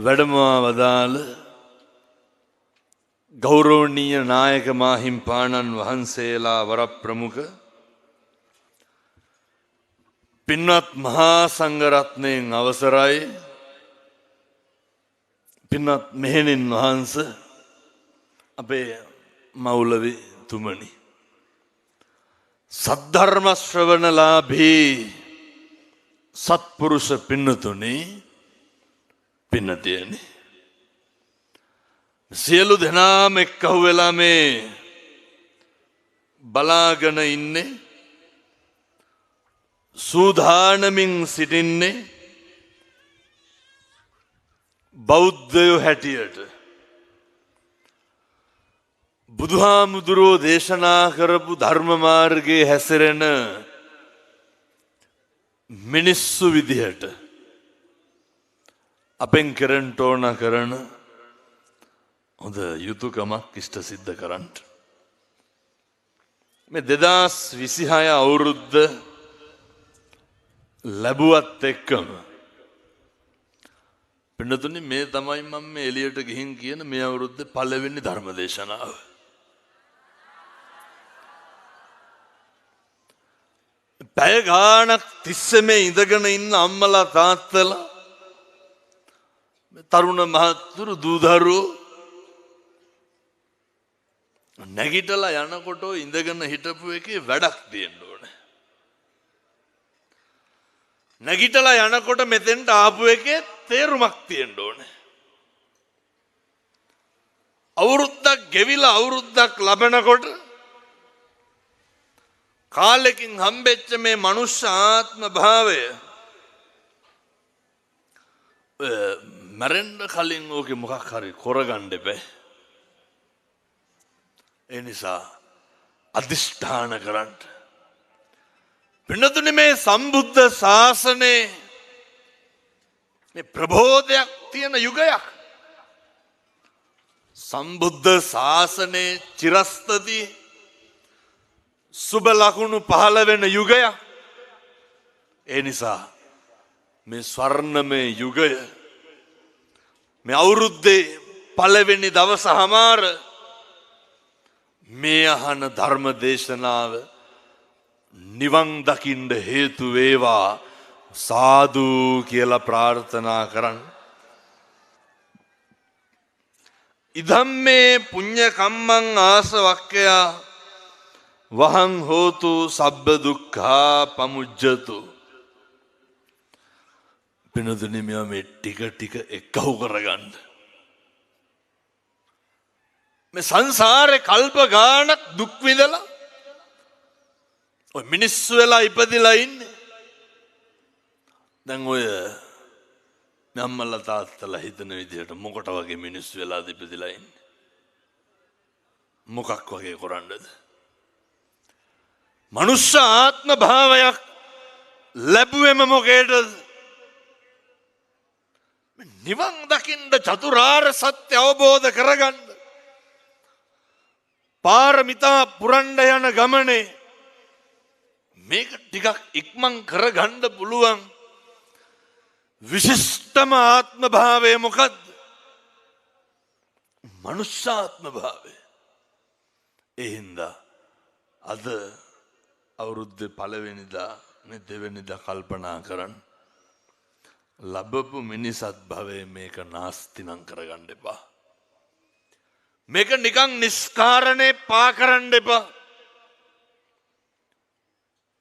වැඩමවා වදාළ ගෞරවනීය නායක මාහිම්පාණන් වහන්සේලා වරප්‍රමුඛ පින්වත් මහා සංඝරත්නයෙන් අවසරයි පින්වත් මෙහෙණින් වහන්ස අපේ මෞලවි තුමනි සද්ධර්ම ශ්‍රවණලාභී සත්පුරුෂ පින්නතුනි පින්නතියනි සියලු දෙනාම එක්කහු වෙලා මේ බලාගෙන ඉන්නේ සූදානමින් සිටින්නේ බෞද්ධයෝ හැටියට බුදුහාමුදුරුවෝ දේශනා කරපු ධර්ම මාර්ගයේ හැසිරෙන මිනිස්සු විදිහට අපෙන් කරන්න ඕන කරන හොඳ යුතුයකමක් ඉෂ්ට සිද්ධ කරන්න. මේ 2026 අවුරුද්ද ලැබුවත් එක්කම පින්නතුනි මේ තමයි මම මේ එළියට ගිහින් කියන මේ අවුරුද්දේ පළවෙනි ධර්ම දේශනාව. පැය ගාණක් තිස්සේ මේ ඉඳගෙන ඉන්න අම්මලා තාත්තලා තරුණ මහත්තුරු දූදරුවෝ නැගිටලා යනකොට ඉඳගෙන හිටපු එකේ වැඩක් තියෙන්න ඕනේ. නැගිටලා යනකොට මෙතෙන්ට ආපු එකේ තේරුමක් තියෙන්න ඕනේ. අවුරුද්දක් ගෙවිලා අවුරුද්දක් ලබනකොට කාලෙකින් හම්බෙච්ච මේ මනුෂ්‍ය ආත්ම භාවය මරෙන්න කලින් ඕකේ මොකක් හරි කරගන්න බෑ. ඒ නිසා අධිෂ්ඨාන කරන්න. පින්නතුනි මේ සම්බුද්ධ ශාසනේ මේ ප්‍රබෝධයක් තියෙන යුගයක්. සම්බුද්ධ ශාසනේ චිරස්තති සුබ ලකුණු පහළ වෙන යුගයක්. ඒ නිසා මේ ස්වර්ණමය යුගය මේ අවුරුද්දේ පළවෙනි දවස හමාර මේ අහන ධර්ම දේශනාව නිවන් දකින්න හේතු වේවා සාදු කියලා ප්‍රාර්ථනා කරන්න. ඉදම්මේ පුඤ්ඤ කම්මං ආසවක්ඛයා වහං හෝතු සබ්බ දුක්ඛා පමුජ්ජතු. පිනදුනි මේ ටික ටික එකහු කරගන්න. මේ සංසාරේ කල්ප ගානක් දුක් විඳලා ඔය මිනිස්සු වෙලා ඉපදිලා ඉන්නේ. දැන් ඔය අම්මලා තාත්තලා හිතන විදිහට මොකට වගේ මිනිස්සු වෙලාද ඉපදිලා ඉන්නේ? මොකක් වගේ කරන්නද? මනුෂ්‍ය ආත්ම භාවයක් ලැබුවෙම මොකේද? නිවන් දකින්න චතුරාර්ය සත්‍ය අවබෝධ කරගන්න. පාරමිතා පුරන්න යන ගමනේ මේක ටිකක් ඉක්මන් කරගන්න පුළුවන් විශිෂ්ටම ආත්ම භාවය මොකද්ද? මනුෂ්‍යාත්ම භාවය. ඒ හින්දා අද අවුරුද්දේ පළවෙනිදා දෙවෙනිදා කල්පනා කරන්න. ලැබපු මිනිසත් භවයේ මේක නාස්ති නම් කරගන්න එපා. මේක නිකන් නිස්කාරණේ පා කරන්න එපා.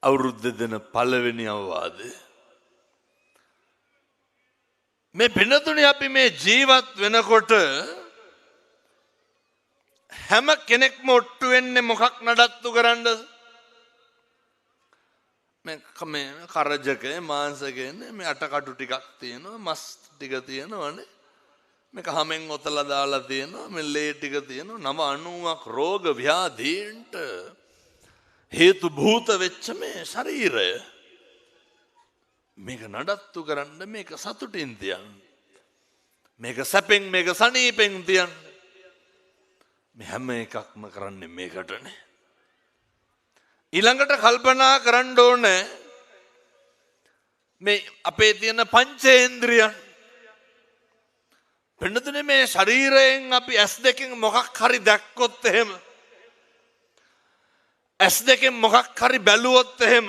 අවුරුද්ද දෙන පළවෙනි අවවාදය. මේ පින්නතුනි අපි මේ ජීවත් වෙනකොට හැම කෙනෙක්ම ඔට්ටු වෙන්නේ මොකක් නඩත්තු කරන්නද? මේ කරජකේ මාංශකේ මේ අටකටු ටිකක් තියෙනවා, මස් ටික තියෙනවනේ. මේක හැමෙන් ඔතලා දාලා තියෙනවා, මේ ලේ ටික තියෙනවා. 90ක් රෝග ව්‍යාධීන්ට හේතු භූත වෙච්ච මේ ශරීරය මේක නඩත්තු කරන්න, මේක සතුටින් තියන්න, මේක සැපෙන්, මේක සනීපෙන් තියන්න. මේ හැම එකක්ම කරන්නේ මේකටනේ. ඊළඟට කල්පනා කරන්න ඕනේ මේ අපේ තියෙන පංචේන්ද්‍රියන් පින්නතුනේ මේ ශරීරයෙන් අපි ඇස් දෙකෙන් මොකක් හරි දැක්කොත් එහෙම ඇස් දෙකෙන් මොකක් හරි බැලුවොත් එහෙම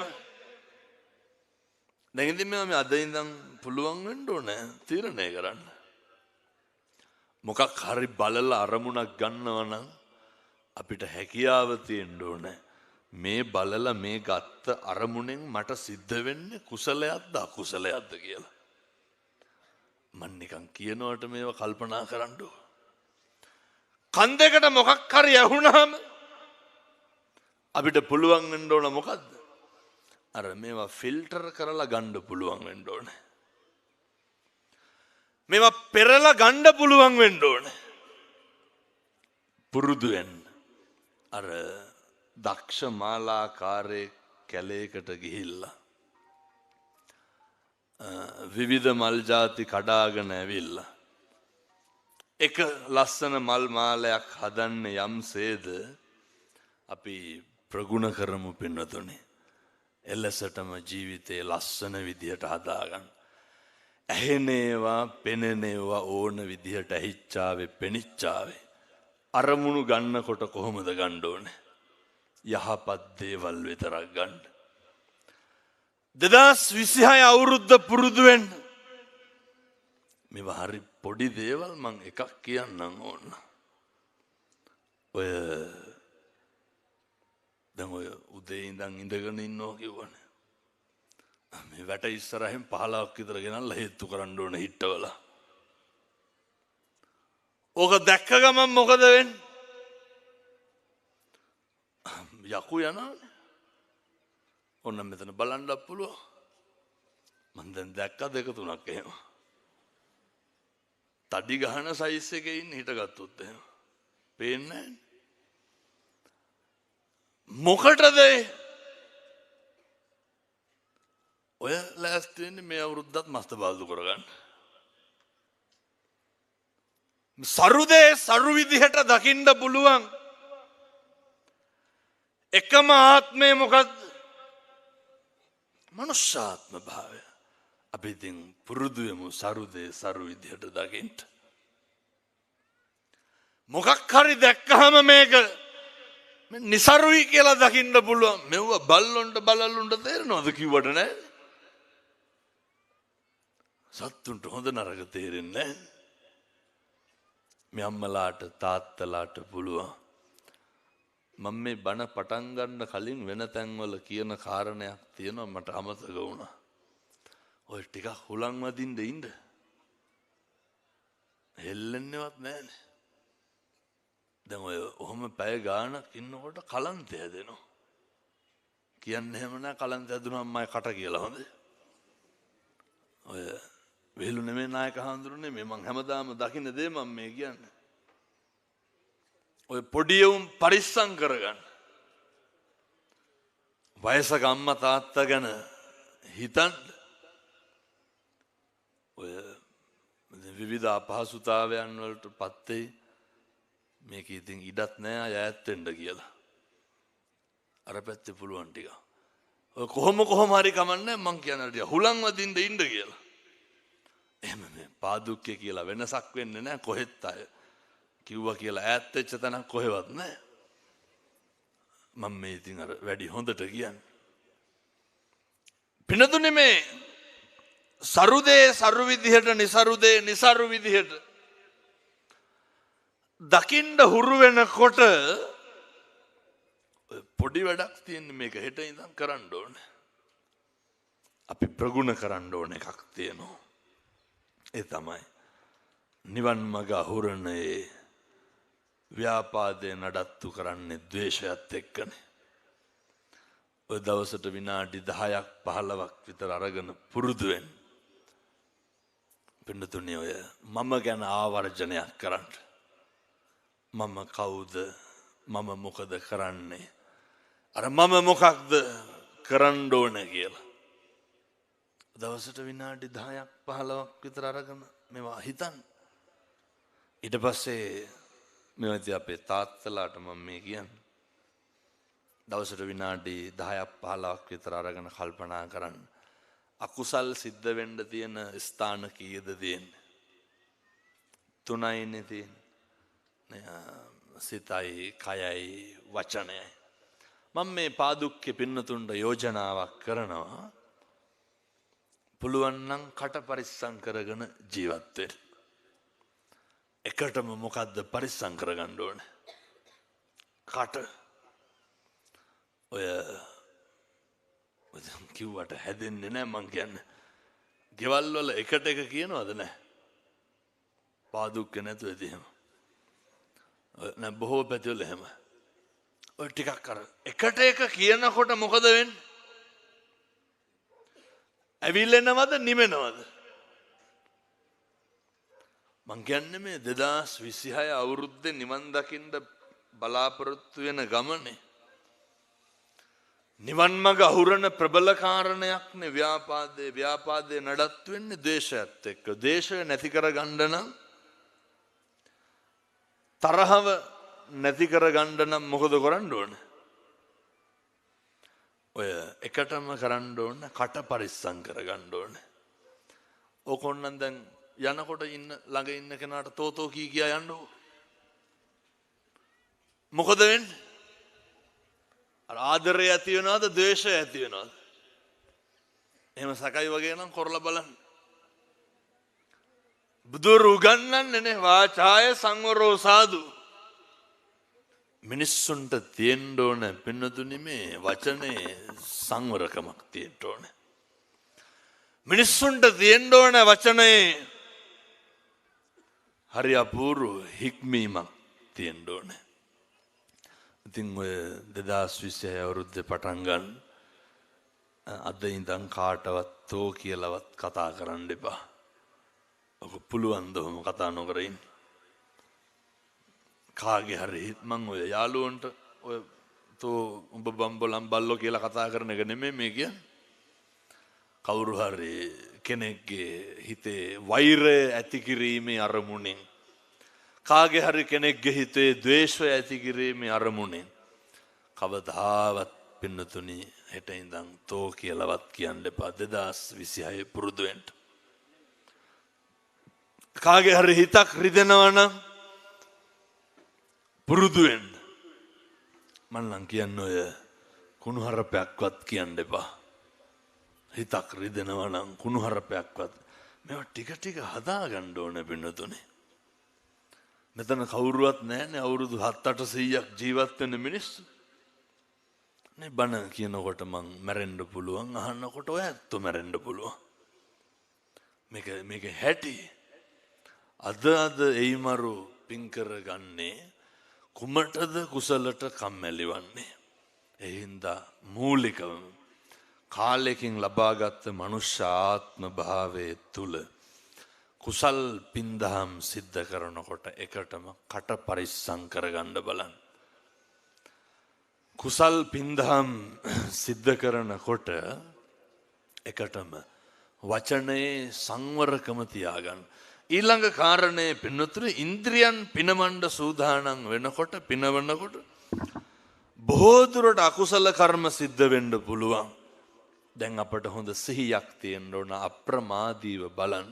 දැන් ඉතින් මේ අද ඉඳන් පුළුවන් වෙන්න ඕනේ තීරණය කරන්න. මොකක් හරි බලලා අරමුණක් ගන්නවා නම් අපිට හැකියාව තියෙන්න ඕනේ. මේ බලලා මේ ගත්ත අරමුණෙන් මට සිද්ධ වෙන්නේ කුසලයක්ද අකුසලයක්ද කියලා. මම නිකන් කියනවට මේව කල්පනා කරන්න ඕන. කන් දෙකට මොකක් හරි ඇහුණාම අපිට පුළුවන් වෙන්න ඕන මොකද්ද? අර මේවා ෆිල්ටර් කරලා ගන්න පුළුවන් වෙන්න ඕනේ. මේවා පෙරලා ගන්න පුළුවන් වෙන්න ඕනේ. පුරුදු වෙන්න. අර දක්ෂ මාලාකාරයේ කැලේකට ගිහිල්ලා විවිධ මල් ಜಾති කඩාගෙන ඇවිල්ලා එක ලස්සන මල් මාලයක් හදන්න යම්සේද අපි ප්‍රගුණ කරමු පින්නතුනේ. එලෙසටම ජීවිතේ ලස්සන විදියට හදාගන්න. ඇහෙනේවා පෙනෙනේවා ඕන විදියට ඇහිච්චාවේ පෙනිච්චාවේ අරමුණු ගන්නකොට කොහොමද ගන්න ඕනේ? යහපත් දේවල් විතරක් ගන්න. 2026 අවුරුද්ද පුරුදු වෙන්න. මේවා හරි පොඩි දේවල් මං එකක් කියන්නම් ඕන. ඔය දැන් ඔය උදේ ඉඳන් ඉඳගෙන ඉන්නවා කියවනේ. මේ වැට ඉස්සරහින් 15ක් විතර ගෙනල්ලා හේතු කරන්න ඕන හිටවල. ඕක දැක්ක ගමන් මොකද වෙන්නේ? යකු යනවානේ. ඔන්න මෙතන බලන්නත් පුළුවන්. මම දැන් දැක්ක දෙක තුනක් එහෙම. තඩි ගහන සයිස් එකේ ඉන්න හිටගත්තොත් එහෙම. පේන්නේ නැහැ. මොකටද ඔය ලෑස්ති වෙන්නේ මේ අවුරුද්දත් මස්ත බාල්දු කරගන්න. සරුදේ සරු විදිහට දකින්න පුළුවන් එකම ආත්මය මොකද්ද? මනුෂ්‍යාත්ම භාවය. අපි ඉතින් පුරුදු වෙමු සරුදේ සරු විදිහට දකින්න. මොකක් හරි දැක්කහම මේක නිසරුයි කියලා දකින්න පුළුවන්. මෙව බල්ලොන්ට බලලුන්ට තේරෙනවද කිව්වට නෑ. සත්තුන්ට හොඳ නරක තේරෙන්නේ නෑ. මේ අම්මලාට තාත්තලාට පුළුවන්. මම මේ බණ පටන් ගන්න කලින් වෙන තැන්වල කියන කාරණයක් තියෙනවා මට අමතක වුණා. ඔය ටිකක් හුලං වදින්න ඉන්න. හෙල්ලෙන්නේවත් නෑනේ. දැන් ඔය ඔහොම පැය ගාණක් ඉන්නකොට කලන්තය දෙනවා. කියන්නේ එහෙම නෑ කලන්තය දුනනම් මම කට කියලා හොඳ. ඔය වෙලු නෙමෙයි නායක හඳුරුනේ මේ මං හැමදාම දකින්න දේ මම මේ කියන්නේ. ඔය පොඩි උන් පරිස්සම් කරගන්න. වයසක අම්මා තාත්තා ගැන හිතන්න. ඔය විවිධ අපහසුතාවයන් වලට පත් වෙයි. මේක ඉතින් ඉඩත් නෑ ඈත් වෙන්න කියලා. අර පැත්තේ පුළුවන් ටික. ඔය කොහොම හරි කමන්නේ මං කියන ටික හුලං වදින්න ඉන්න කියලා. එහෙම මේ පාදුක්‍ය කියලා වෙනසක් වෙන්නේ නෑ කොහෙත් අය. කිව්වා කියලා ඈත් වෙච්ච තැනක් කොහෙවත් නෑ. මම මේ ඉතින් අර වැඩි හොඳට කියන්නේ. පිනතුනේ මේ සරුදේ සරු විදිහට નિසරුදේ નિසරු විදිහට දකින්න හුරු වෙනකොට පොඩි වැඩක් තියෙන්නේ මේක හෙට ඉඳන් කරන්න ඕනේ. අපි ප්‍රගුණ කරන්න ඕන එකක් තියෙනවා. ඒ තමයි නිවන් මඟ අහුරන්නේ ව්‍යාපාදේ නඩත්තු කරන්නේ ද්වේෂයත් එක්කනේ. ඔය දවසට විනාඩි 10ක් 15ක් විතර අරගෙන පුරුදු වෙන්න. පින්නතුනේ ඔය මම ගැන ආවර්ජනයක් කරන්න. මම කවුද? මම මොකද කරන්නේ? අර මම මොකක්ද කරන්න ඕන කියලා. දවසට විනාඩි 10ක් 15ක් විතර අරගෙන මේවා හිතන්න. ඊට පස්සේ මේවා ඉතින් අපේ තාත්තලාට මම මේ කියන්නේ. දවසට විනාඩි 10ක් 15ක් විතර අරගෙන කල්පනා කරන්න. අකුසල් සිද්ධ වෙන්න තියෙන ස්ථාන කීයද තියෙන්නේ? තුනයිනේ තියෙන්නේ. සිතයි, කයයි, වචනයයි. මම මේ පාදුක්කේ පින්නතුන්ට යෝජනාවක් කරනවා. පුළුවන් නම් කට පරිස්සම් කරගෙන ජීවත් වෙන්න. එකටම මොකද්ද පරිස්සම් කරගන්න ඕනේ? කට. ඔය කිව්වට හැදෙන්නේ නැහැ මං කියන්නේ. ගෙවල් වල එකට එක කියනවද නැහැ? පාදුක්ක නැතුව එහෙම. නෑ බොහෝ පැතිවල එහෙම. ඔය ටිකක් අර එකට එක කියනකොට මොකද වෙන්නේ? ඇවිල්ලෙනවද නිවෙනවද? මං කියන්නේ මේ 2026 අවුරුද්දේ නිවන් දකින්න බලාපොරොත්තු වෙන ගමනේ නිවන් මඟ අහුරන ප්‍රබල කාරණයක්නේ ව්‍යාපාදේ නඩත්තු වෙන්නේ ද්වේෂයත් එක්ක. ද්වේෂය නැති කරගන්න නම් තරහව නැති කරගන්න නම් මොකද කරන්න ඕන? ඔය එකටම කරන්න ඕන කට පරිස්සම් කරගන්න ඕන. ඕකොන්නම් දැන් යනකොට ඉන්න ළඟ ඉන්න කෙනාට තෝතෝ කී කියා යන්නෝ. මොකද වෙන්නේ? අර ආදරය ඇති වෙනවද ද්වේෂය ඇති වෙනවද? එහෙම සකයි වගේ නම් කරලා බලන්න. බුදුරු උගන්වන්නේ නේ වාචාය සංවරෝ සාදු. මිනිස්සුන්ට තියෙන්න ඕන පින්නතුනි මේ වචනේ සංවරකමක් තියෙන්න ඕන. මිනිස්සුන්ට තියෙන්න ඕන වචනේ හරි අපූර්ව හික්මීමක් තියෙන්න ඕන. ඉතින් ඔය 2026 අවුරුද්දේ පටන් ගන්න අද ඉඳන් කාටවත් තෝ කියලාවත් කතා කරන්න එපා. ඔක පුළුවන් ද ඔහොම කතා නොකර ඉන්න. කාගේ හරි මං ඔය යාළුවන්ට ඔය තෝ උඹ බම්බලම් බල්ලෝ කියලා කතා කරන එක නෙමෙයි මේ කියන්නේ. කවුරු හරි කෙනෙක්ගේ හිතේ වෛරය ඇති කිරීමේ අරමුණෙන් කාගේ හරි කෙනෙක්ගේ හිතේ ද්වේෂය ඇති කිරීමේ අරමුණෙන් කවදාවත් පින්නතුනි හෙට ඉඳන් තෝ කියලාවත් කියන්න එපා. 2026 පුරුදු වෙන්න. කාගේ හරි හිතක් රිදෙනවා නම් පුරුදු වෙන්න. මම නම් කියන්නේ ඔය කුණුහරුපයක්වත් කියන්න එපා. හිතක් රිදෙනවා නම් කුණුහරුපයක්වත් මේවා ටික ටික හදාගන්න ඕන පින්නතුනි. මෙතන කවුරුවත් නැහැනේ අවුරුදු 7-800ක් ජීවත් වෙන මිනිස්සු. නේ බණ කියනකොට මං මැරෙන්න පුළුවන් අහනකොට ඔය ඇත්ත මැරෙන්න පුළුවන්. මේක හැටි. අද එයිමරු පින් කරගන්නේ කුමටද කුසලට කම්මැලි වන්නේ. ඒ හින්දා මූලිකවම කාලයකින් ලබාගත් මනුෂ්‍ය ආත්ම භාවයේ තුල කුසල් පින්දහම් සිද්ධ කරනකොට එකටම කට පරිස්සම් කරගන්න බලන්න. කුසල් පින්දහම් සිද්ධ කරනකොට එකටම වචනේ සංවරකම තියාගන්න. ඊළඟ කාරණේ පින්නතුරු ඉන්ද්‍රියන් පිනවන්න සූදානම් වෙනකොට පිනවනකොට බොහෝ දුරට අකුසල කර්ම සිද්ධ වෙන්න පුළුවන්. දැන් අපට හොඳ සිහියක් තියෙන්න ඕන අප්‍රමාදීව බලන්න.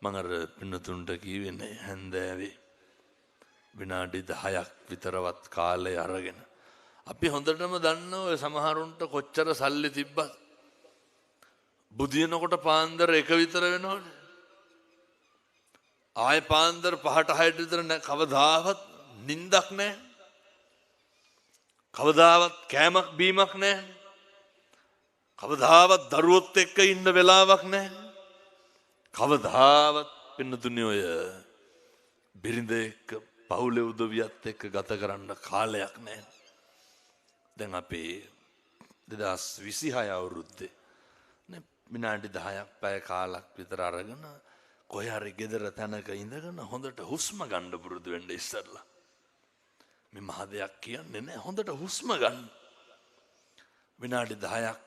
මම අර පින්නතුන්ට කියවෙන්නේ හැන්දෑවේ විනාඩි 10ක් විතරවත් කාලය අරගෙන අපි හොඳටම දන්නවා ඔය සමහරුන්ට කොච්චර සල්ලි තිබ්බත් බුදිනකොට පාන්දර 1 විතර වෙනවනේ. ආය පාන්දර 5ට 6ට විතර කවදාවත් නිින්දක් නැහැ. කවදාවත් කෑමක් බීමක් නැහැ. කවදාවත් දරුවොත් එක්ක ඉන්න වෙලාවක් නැහැ. කවදාවත් පින්නතුනි ඔය බිරිඳ එක්ක පවුලේ උදවියත් එක්ක ගත කරන්න කාලයක් නැහැ. දැන් අපි 2026 අවුරුද්දේ නේ විනාඩි 10ක් පැය කාලක් විතර අරගෙන කොහේ හරි ගෙදර තැනක ඉඳගෙන හොඳට හුස්ම ගන්න පුරුදු වෙන්න ඉස්සරලා. මේ මහ දෙයක් කියන්නේ නැහැ. හොඳට හුස්ම ගන්න. විනාඩි 10ක්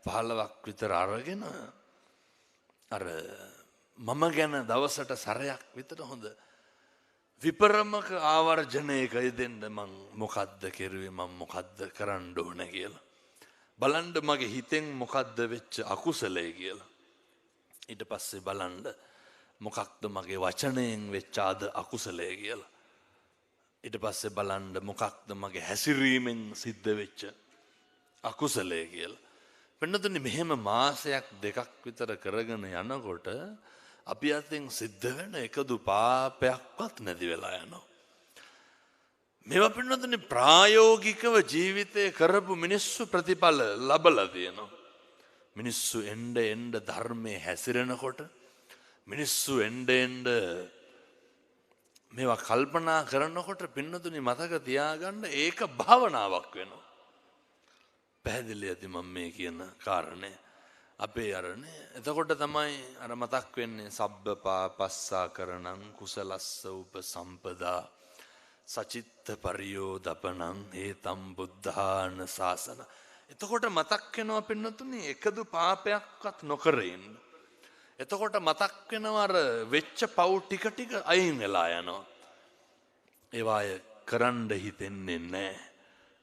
15ක් විතර අරගෙන අර මම ගැන දවසට සැරයක් විතර හොඳ විපරමක ආවර්ජනයක යෙදෙන්න මං මොකද්ද කෙරුවේ මං මොකද්ද කරන්න ඕන කියලා බලන්න මගේ හිතෙන් මොකද්ද වෙච්ච අකුසලයේ කියලා ඊට පස්සේ බලන්න මොකක්ද මගේ වචනයෙන් වෙච්ච අද අකුසලය කියලා. ඊට පස්සේ බලන්න මොකක්ද මගේ හැසිරීමෙන් සිද්ධ වෙච්ච අකුසලය කියලා. වෙනතුනි මෙහෙම මාසයක් දෙකක් විතර කරගෙන යනකොට අපි අතින් සිද්ධ වෙන එකදු පාපයක්වත් නැති වෙලා යනවා. මේවා පින්නතුනි ප්‍රායෝගිකව ජීවිතේ කරපු මිනිස්සු ප්‍රතිඵල ලබලා තියෙනවා. මිනිස්සු එන්න ධර්මයේ හැසිරෙනකොට මිනිස්සු එන්න මේවා කල්පනා කරනකොට පින්නතුනි මතක තියාගන්න ඒක භාවනාවක් වෙනවා. පැහැදිලි ඇති මම මේ කියන කාරණේ. අපේ අරනේ එතකොට තමයි අර මතක් වෙන්නේ සබ්බ පාපස්සා කරණං කුසලස්ස උපසම්පදා සචිත්ත පරියෝදපනං ඒතම් බුද්ධාන ශාසන. එතකොට මතක් වෙනවා පින්නතුනි එකදු පාපයක්වත් නොකර ඉන්න. එතකොට මතක් වෙනවා අර වෙච්ච පව් ටික ටික අයින් වෙලා යනවා. ඒවාය කරන්න හිතෙන්නේ නැහැ.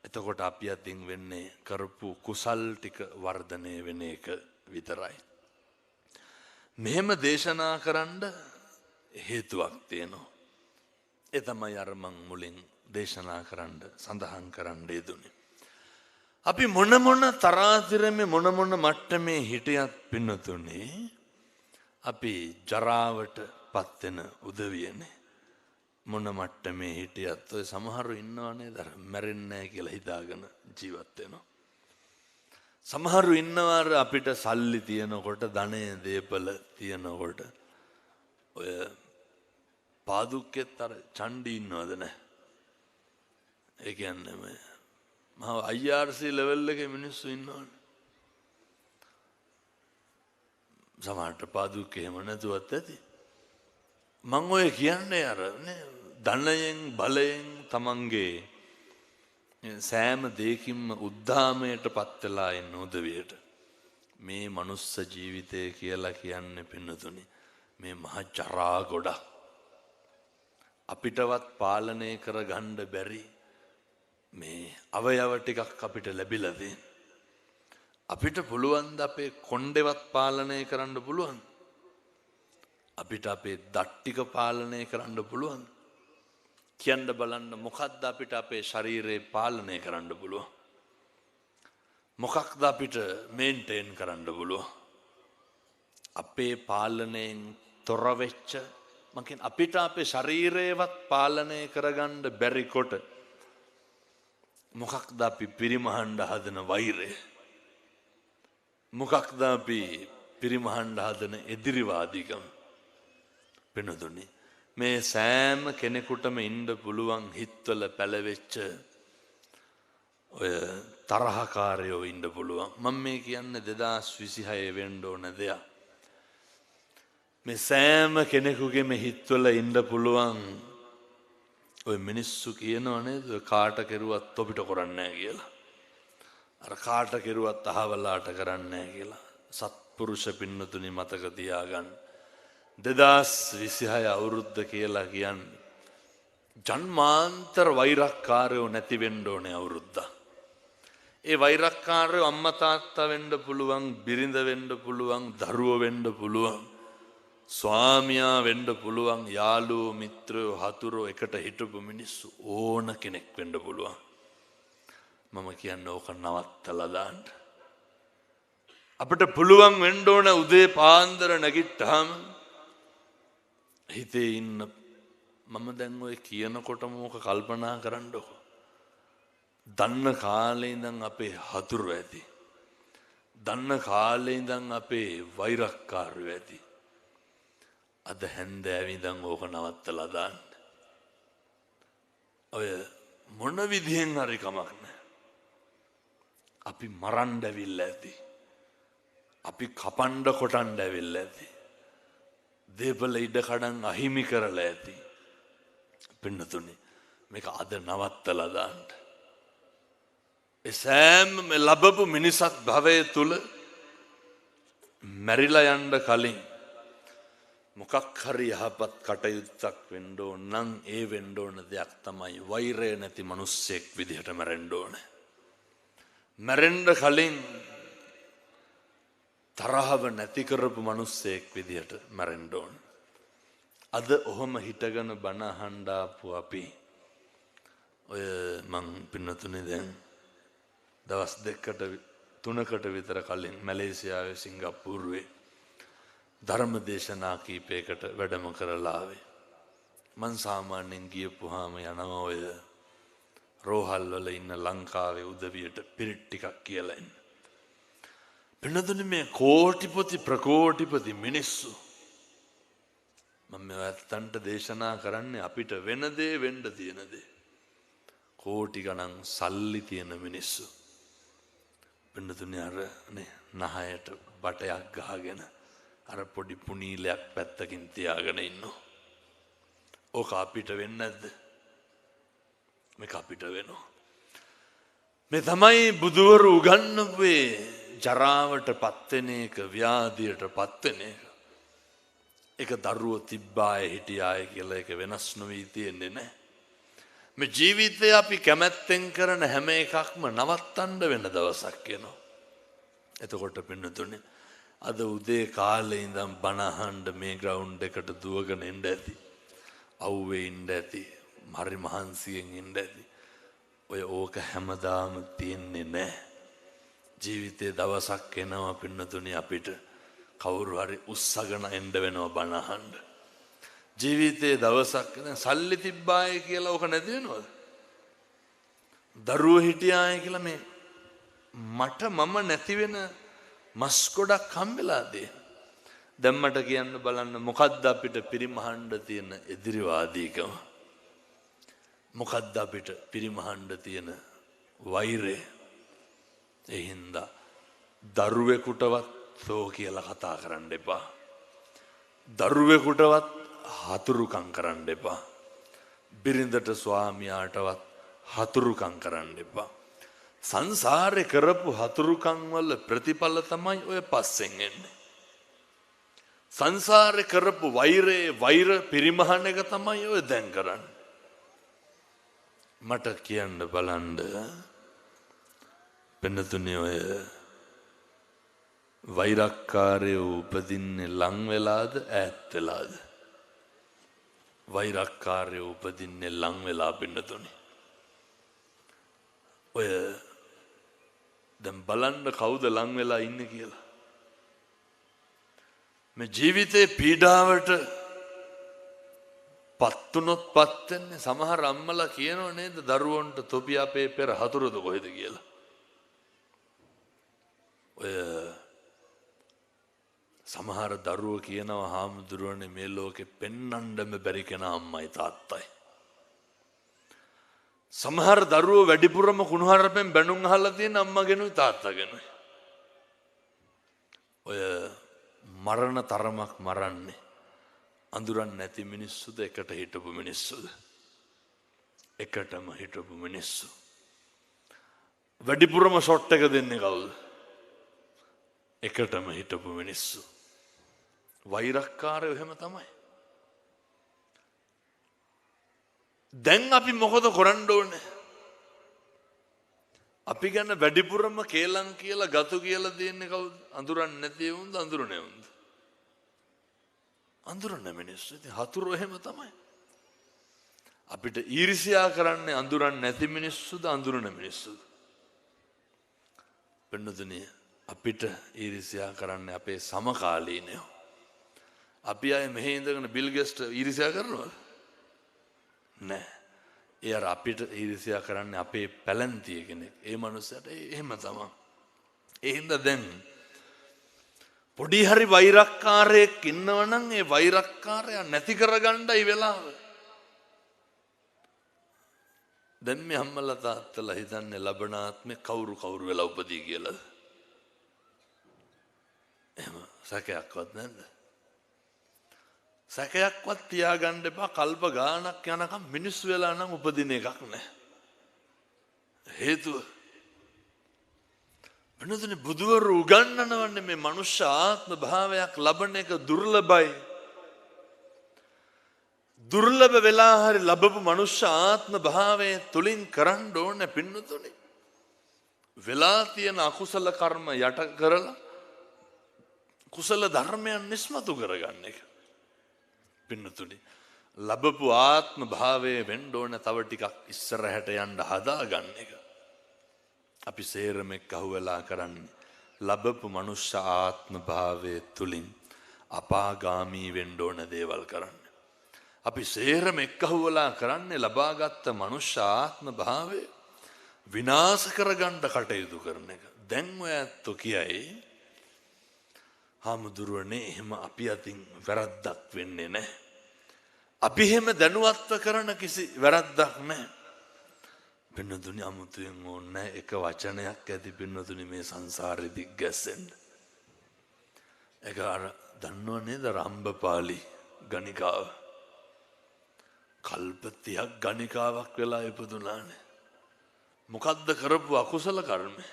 එතකොට අපි අතින් වෙන්නේ කරපු කුසල් ටික වර්ධනය වෙන එක විතරයි. මෙහෙම දේශනා කරන්න හේතුවක් තියෙනවා. ඒ තමයි අර මං මුලින් දේශනා කරන්න සඳහන් කරන්න යෙදුනේ. අපි මොන තරාතිරමේ මොන මට්ටමේ හිටියත් පින්නතුනේ අපි ජරාවට පත් වෙන උදවියනේ. මොන මට්ටමේ හිටියත් ඔය සමහරු ඉන්නවනේ අර මැරෙන්නේ නැහැ කියලා හිතාගෙන ජීවත් වෙනවා. සමහරු ඉන්නවා අපිට සල්ලි තියනකොට ධනෙ දීපල තියනකොට ඔය පාදුක්කෙත් අර චණ්ඩි ඉන්නවද නැහැ. ඒ කියන්නේ මේ මහා IRC ලෙවල් එකේ මිනිස්සු ඉන්නවනේ. සමහරට පාදුක්කේ එහෙම නැතුවත් ඇති. මම ඔය කියන්නේ අර නේ ධනයෙන් බලයෙන් තමන්ගේ සෑම දෙයකින්ම උද්ධාමයට පත් වෙලා ඉන්න උදවියට මේ මනුස්ස ජීවිතය කියලා කියන්නේ පින්නතුනි මේ මහ ජරා ගොඩක් අපිටවත් පාලනය කරගන්න බැරි මේ අවයව ටිකක් අපිට ලැබිලා තියෙන. අපිට පුළුවන් ද අපේ කොණ්ඩේවත් පාලනය කරන්න පුළුවන්? අපිට අපේ දත් ටික පාලනය කරන්න පුළුවන්? කියන්න බලන්න මොකක්ද අපිට අපේ ශරීරේ පාලනය කරන්න පුළුවන්? මොකක්ද අපිට මේන්ටේන් කරන්න පුළුවන්? අපේ පාලනයෙන් තොර වෙච්ච මම කියන්නේ අපිට අපේ ශරීරේවත් පාලනය කරගන්න බැරි කොට මොකක්ද අපි පිරිමහන්න හදන වෛරය? මොකක්ද අපි පිරිමහන්න හදන එදිරිවාදීකම? වෙනදුනි මේ සෑම කෙනෙකුටම ඉන්න පුළුවන් හිත්වල පැලවෙච්ච ඔය තරහකාරයෝ ඉන්න පුළුවන්. මම මේ කියන්නේ 2026 වෙන්න ඕන දෙයක්. මේ සෑම කෙනෙකුගේම හිත්වල ඉන්න පුළුවන් ඔය මිනිස්සු කියනවා නේද කාට කෙරුවත් තොපිට කරන්නේ නැහැ කියලා. අර කාට කෙරුවත් අහවලාට කරන්නේ නැහැ කියලා. සත්පුරුෂ පින්නතුනි මතක තියාගන්න. 2026 අවුරුද්ද කියලා කියන්නේ ජන්මාන්තර වෛරක්කාරයෝ නැති වෙන්න ඕනේ අවුරුද්ද. ඒ වෛරක්කාරයෝ අම්මා තාත්තා වෙන්න පුළුවන්, බිරිඳ වෙන්න පුළුවන්, දරුවෝ වෙන්න පුළුවන්, ස්වාමියා වෙන්න පුළුවන්, යාළුවෝ මිත්‍රයෝ හතුරෝ එකට හිටපු මිනිස්සු ඕන කෙනෙක් වෙන්න පුළුවන්. මම කියන්නේ ඕක නවත්තලා දාන්න. අපිට පුළුවන් වෙන්න ඕන උදේ පාන්දර නැගිට්ටාම හිතේ ඉන්න මම දැන් ඔය කියනකොටම ඕක කල්පනා කරන්නකො. දන්න කාලේ ඉඳන් අපේ හතුරු ඇති. දන්න කාලේ ඉඳන් අපේ වෛරක්කාරයෝ ඇති. අද හැන්දෑවේ ඉඳන් ඕක නවත්තලා දාන්න. ඔය මොන විදිහෙන් හරි කමක් නැහැ. අපි මරන්න ඇවිල්ලා ඇති. අපි කපන්න කොටන්න ඇවිල්ලා ඇති. දේපල ඉඩ කඩන් අහිමි කරලා ඇති. පින්නතුනි මේක අද නවත්තලා දාන්න. ඒ සෑම ලැබපු මිනිසත් භවයේ තුල මැරිලා යන්න කලින් මොකක් හරි යහපත් කටයුත්තක් වෙන්න ඕන නම් ඒ වෙන්න ඕන දෙයක් තමයි වෛරය නැති මිනිස්සෙක් විදිහට මැරෙන්න ඕනේ. මැරෙන්න කලින් තරහව නැති කරපු මිනිස්සෙක් විදිහට මැරෙන්න ඕන. අද ඔහොම හිටගෙන බණ අහන්න ආපු අපි ඔය මං පින්නතුනේ දැන් දවස් 3කට විතර කලින් මැලේසියාවේ සිංගප්පූරුවේ ධර්ම දේශනා කීපයකට වැඩම කරලා ආවේ. මං සාමාන්‍යයෙන් ගියපුවාම යනවා ඔය රෝහල් වල ඉන්න ලංකාවේ උදවියට පිරිත් ටිකක් කියලා එන්න. පින්නතුනේ මේ කෝටිපති ප්‍රකෝටිපති මිනිස්සු මම ඇත්තන්ට දේශනා කරන්නේ අපිට වෙන දේ වෙන්න තියෙන දේ. කෝටි ගණන් සල්ලි තියෙන මිනිස්සු. පින්නතුනේ අර නේ නහයට බටයක් ගහගෙන අර පොඩි පුනීලයක් පැත්තකින් තියාගෙන ඉන්නවා. ඕක අපිට වෙන්නේ නැද්ද? මේක අපිට වෙනවා. මේ තමයි බුදුවරු උගන්වපුවේ ජරාවට පත් වෙන එක, ව්‍යාධියට පත් වෙන එක. එක දරුවෝ තිබ්බාය හිටියාය කියලා ඒක වෙනස් නොවී තියෙන්නේ නැහැ. මේ ජීවිතේ අපි කැමැත්තෙන් කරන හැම එකක්ම නවත්තන්න වෙන දවසක් එනවා. එතකොට පින්නතුනේ අද උදේ කාලේ ඉඳන් බණ අහන්න මේ ග්‍රවුන්ඩ් එකට දුවගෙන එන්න ඇති. අවුවේ ඉන්න ඇති. හරි මහන්සියෙන් ඉන්න ඇති. ඔය ඕක හැමදාම තියෙන්නේ නැහැ. ජීවිතේ දවසක් එනවා පින්නතුනේ අපිට කවුරු හරි උස්සගෙන එන්න වෙනවා බණ අහන්න. ජීවිතේ දවසක් දැන් සල්ලි තිබ්බාය කියලා ඕක නැති වෙනවද? දරුවෝ හිටියාය කියලා මේ මම නැති වෙන මස් ගොඩක් හම්බෙලාද? දැම්මට කියන්න බලන්න මොකද්ද අපිට පිරිමහන්න තියෙන එදිරිවාදීකම? මොකද්ද අපිට පිරිමහන්න තියෙන වෛරය? ඒ හින්දා දරුවෙකුටවත් සෝ කියලා කතා කරන්න එපා. දරුවෙකුටවත් හතුරුකම් කරන්න එපා. බිරිඳට ස්වාමියාටවත් හතුරුකම් කරන්න එපා. සංසාරේ කරපු හතුරුකම් වල ප්‍රතිඵල තමයි ඔය පස්සෙන් එන්නේ. සංසාරේ කරපු වෛර පිරිමහන එක තමයි ඔය දැන් කරන්නේ. මට කියන්න බලන්න පෙන්නතුනේ ඔය වෛරක්කාරයෝ උපදින්නේ ලං වෙලාද ඈත් වෙලාද? වෛරක්කාරයෝ උපදින්නේ ලං වෙලා පින්නතුනේ. ඔය දැන් බලන්න කවුද ලං වෙලා ඉන්නේ කියලා. මේ ජීවිතේ පීඩාවට පත්තුනොත් පත් වෙන්නේ සමහර අම්මලා කියනෝ නේද දරුවන්ට තොපි අපේ පෙර හතුරුද කොහෙද කියලා. ඔය සමහර දරුවෝ කියනවා හාමුදුරුවනේ මේ ලෝකෙ පෙන්නන්නම බැරි කෙනා අම්මයි තාත්තයි. සමහර දරුවෝ වැඩිපුරම කුණුහරුපෙන් බැනුම් අහලා තියෙන අම්මගෙනුයි තාත්තගෙනුයි. ඔය මරණ තරමක් මරන්නේ අඳුරන්නේ නැති මිනිස්සුද එකට හිටපු මිනිස්සුද? එකටම හිටපු මිනිස්සු. වැඩිපුරම ෂොට් එක දෙන්නේ කවුද? එකටම හිටපු මිනිස්සු. වෛරක්කාරයෝ එහෙම තමයි. දැන් අපි මොකද කරන්න ඕනේ? අපි ගැන වැඩිපුරම කේලම් කියලා ගතු කියලා දෙන්නේ කවුද? අඳුරන්නේ නැති වුන්ද අඳුරන්නේ වුන්ද? අඳුරන මිනිස්සු. ඉතින් හතුරු එහෙම තමයි. අපිට ඊර්ෂ්‍යා කරන්නේ අඳුරන්නේ නැති මිනිස්සුද අඳුරන මිනිස්සුද? වෙනදුනේ අපිට ඊර්ෂ්‍යා කරන්නේ අපේ සමකාලීනයෝ. අපි අය මෙහෙ ඉඳගෙන බිල් ගේට්ස් ඊර්ෂ්‍යා කරනවද? නෑ. ඒ අර අපිට ඊර්ෂ්‍යා කරන්නේ අපේ පැලැන්තිය කෙනෙක්. ඒ මනුස්සයාට එහෙම තමයි. ඒ හින්දා දැන් පොඩි හරි වෛරක්කාරයෙක් ඉන්නවනම් ඒ වෛරක්කාරයා නැති කරගන්නයි වෙලාව. දැන් මේ අම්මලා තාත්තලා හිතන්නේ ලබන ආත්මේ කවුරු වෙලා උපදී කියලාද? එහෙම සැකයක්වත් නැද්ද? සැකයක්වත් තියාගන්න එපා. කල්ප ගානක් යනකම් මිනිස්සු වෙලා නම් උපදින එකක් නැහැ. හේතුව වෙනතුනේ බුදුවරු උගන්වනවන්නේ මේ මනුෂ්‍ය ආත්ම භාවයක් ලබන එක දුර්ලභයි. දුර්ලභ වෙලා හරි ලැබපු මනුෂ්‍ය ආත්ම භාවයේ තුලින් කරන්න ඕනේ පින්නතුනේ. වෙලා තියෙන අකුසල කර්ම යට කරලා කුසල ධර්මයන් නිස්මතු කරගන්න එක. පින්නතුනි ලැබපු ආත්ම භාවයේ වෙන්න ඕන තව ටිකක් ඉස්සරහට යන්න හදාගන්න එක. අපි සේරම එක්කහුවලා කරන්නේ ලැබපු මනුෂ්‍ය ආත්ම භාවයේ තුලින් අපාගාමී වෙන්න ඕන දේවල් කරන්න. අපි සේරම එක්කහුවලා කරන්නේ ලබාගත් මනුෂ්‍ය ආත්ම භාවය විනාශ කරගන්න කටයුතු කරන එක. දැන් ඔය ඇත්තෝ කියයි හාමුදුරුවනේ එහෙම අපි අතින් වැරද්දක් වෙන්නේ නැහැ. අපි එහෙම දැනුවත්ව කරන කිසි වැරද්දක් නැහැ. පින්නතුනි අමුතුවෙන් ඕනේ එක වචනයක් ඇති පින්නතුනි මේ සංසාරෙ දිග්ගැස්සෙන්න. ඒක අර දන්නව නේද රම්බපාලි ගණිකාව. කල්ප 30ක් ගණිකාවක් වෙලා ඉපදුනානේ. මොකද්ද කරපු අකුසල කර්මය?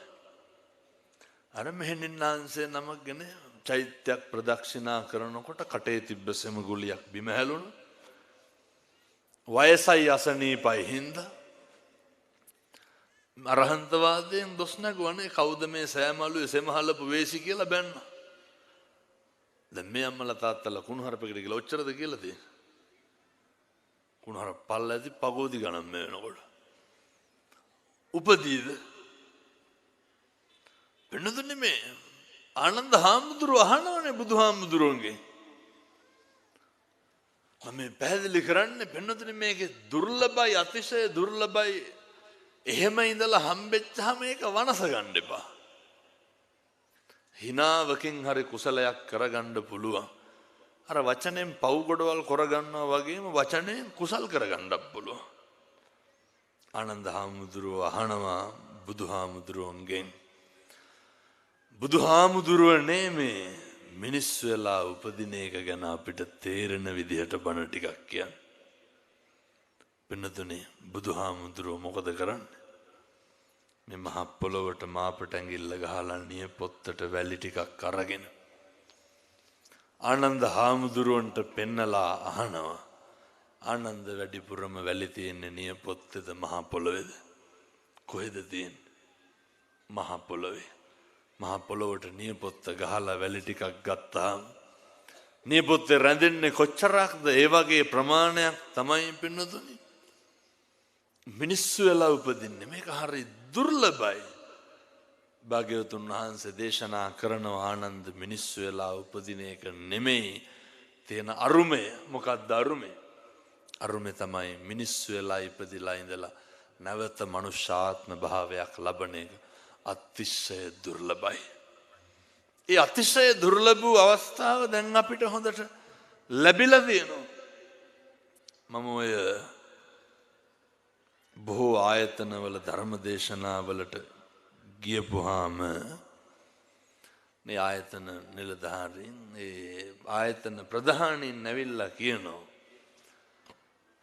අර මෙහෙණින්නාන්සේ නමක් ගැන චෛත්‍යයක් ප්‍රදක්ෂිනා කරනකොට කටේ තිබ්බ සෙම ගුලියක් බිම හැලුණා. වයසයි අසනීපයි හින්දා අරහන්තවාදයෙන් දොස් නැගුවනේ කවුද මේ සෑමලුවේ සෙමහලපු වේසි කියලා බැන්නා. දැන් මේ අම්මලා තාත්තලා කුණුහරුපෙකට ගිහලා ඔච්චරද කියලා තියෙන්නේ. කුණුහරුප පල්ලැදි පගෝදි ගණන් මේ වෙනකොට. උපදීද? වෙනදුනේ මේ ආනන්ද හාමුදුරුව අහනවනේ බුදුහාමුදුරුවන්ගේ. මම පැහැදිලි කරන්නේ වෙනදුනේ මේකේ දුර්ලභයි අතිශය දුර්ලභයි. එහෙම ඉඳලා හම්බෙච්චාම මේක වනස ගන්න එපා. හිනාවකින් හරි කුසලයක් කරගන්න පුළුවන්. අර වචනෙන් පව් ගොඩවල් කරගන්නවා වගේම වචනෙන් කුසල් කරගන්නත් පුළුවන්. ආනන්ද හාමුදුරුව අහනවා බුදුහාමුදුරුවන්ගෙන් බුදුහාමුදුරුවනේ මේ මිනිස් වෙලා උපදින එක ගැන අපිට තේරෙන විදිහට බණ ටිකක් කියන්න. පින්නතුනේ බුදුහාමුදුරුව මොකද කරන්නේ? මේ මහ පොළොවට මාපට ඇඟිල්ල ගහලා නිය පොත්තට වැලි ටිකක් අරගෙන ආනන්ද හාමුදුරුවන්ට පෙන්නලා අහනවා ආනන්ද වැඩිපුරම වැලි තියෙන්නේ නිය පොත්තේද මහ පොළොවේද? කොහෙද තියෙන්නේ? මහ පොළොවේ. මහ පොළොවට නිය පොත්ත ගහලා වැලි ටිකක් ගත්තාම නිය පොත්තේ රැඳෙන්නේ කොච්චරක්ද? ඒ වගේ ප්‍රමාණයක් තමයි පින්නතුනි මිනිස්සු වෙලා උපදින්නේ. මේක හරි දුර්ලභයි. භාග්‍යවතුන් වහන්සේ දේශනා කරන ආනන්ද මිනිස්සු වෙලා උපදින එක නෙමෙයි තියෙන අරුමය. මොකක්ද අරුමය? අරුමය තමයි මිනිස්සු වෙලා ඉපදිලා ඉඳලා නැවත මනුෂ්‍යාත්ම භාවයක් ලබන එක අතිශය දුර්ලභයි. ඒ අතිශය දුර්ලභ වූ අවස්ථාව දැන් අපිට හොඳට ලැබිලා තියෙනවා. මම ඔය බොහෝ ආයතනවල ධර්ම දේශනාවලට ගියපුවාම මේ ආයතන නිලධාරීන් ඒ ආයතන ප්‍රධානීන් ඇවිල්ලා කියනවා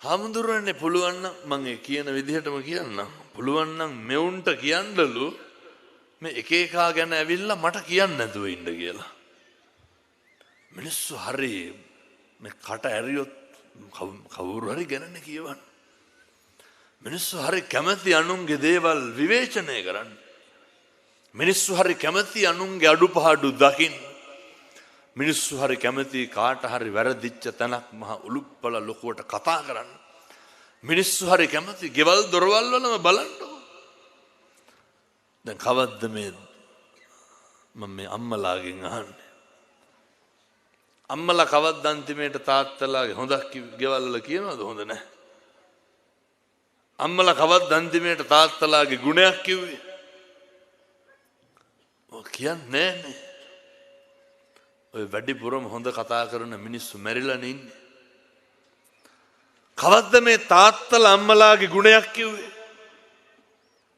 හාමුදුරනේ පුළුවන් නම් මම ඒ කියන විදිහටම කියන්නම්. පුළුවන් නම් මෙවුන්ට කියන්නලු මේ එක එකා ගැන ඇවිල්ලා මට කියන්න නැතුව ඉන්න කියලා. මිනිස්සු හරි මේ කට ඇරියොත් කවුරු හරි ගැනනේ කියවන්නේ. මිනිස්සු හරි කැමති අනුන්ගේ දේවල් විවේචනය කරන්න. මිනිස්සු හරි කැමති අනුන්ගේ අඩුපාඩු දකින්න. මිනිස්සු හරි කැමති කාට හරි වැරදිච්ච තැනක් මහ උලුප්පල ලොකුවට කතා කරන්න. මිනිස්සු හරි කැමති ගෙවල් දොරවල් වලම බලන්න. දැන් කවද්ද මේ මම මේ අම්මලාගෙන් අහන්නේ. අම්මලා කවද්ද අන්තිමේට තාත්තලාගේ හොඳක් ගෙවල් වල කියනවද හොඳ නැහැ? අම්මලා කවද්ද අන්තිමේට තාත්තලාගේ ගුණයක් කිව්වේ? ඔය කියන්නේ නෑනේ. ඔය වැඩිපුරම හොඳ කතා කරන මිනිස්සු මැරිලානේ ඉන්නේ. කවද්ද මේ තාත්තලා අම්මලාගේ ගුණයක් කිව්වේ?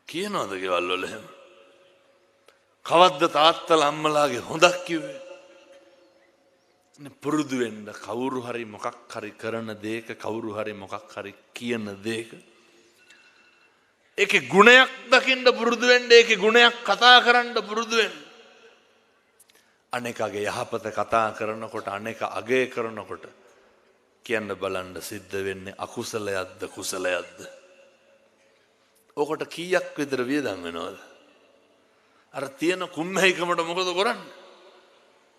කියනවද ගෙවල් වල එහෙම? කවද්ද තාත්තලා අම්මලාගේ හොඳක් කිව්වේ? පුරුදු වෙන්න කවුරු හරි මොකක් හරි කරන දෙයක කවුරු හරි මොකක් හරි කියන දෙයක ඒකේ ගුණයක් දකින්න පුරුදු වෙන්න ඒකේ ගුණයක් කතා කරන්න පුරුදු වෙන්න. අනේකගේ යහපත කතා කරනකොට අනේක අගය කරනකොට කියන්න බලන්න සිද්ධ වෙන්නේ අකුසලයක්ද කුසලයක්ද? ඔකට කීයක් විතර වියදම් වෙනවද? අර තියෙන කුම්මැහිකමට මොකද කරන්නේ?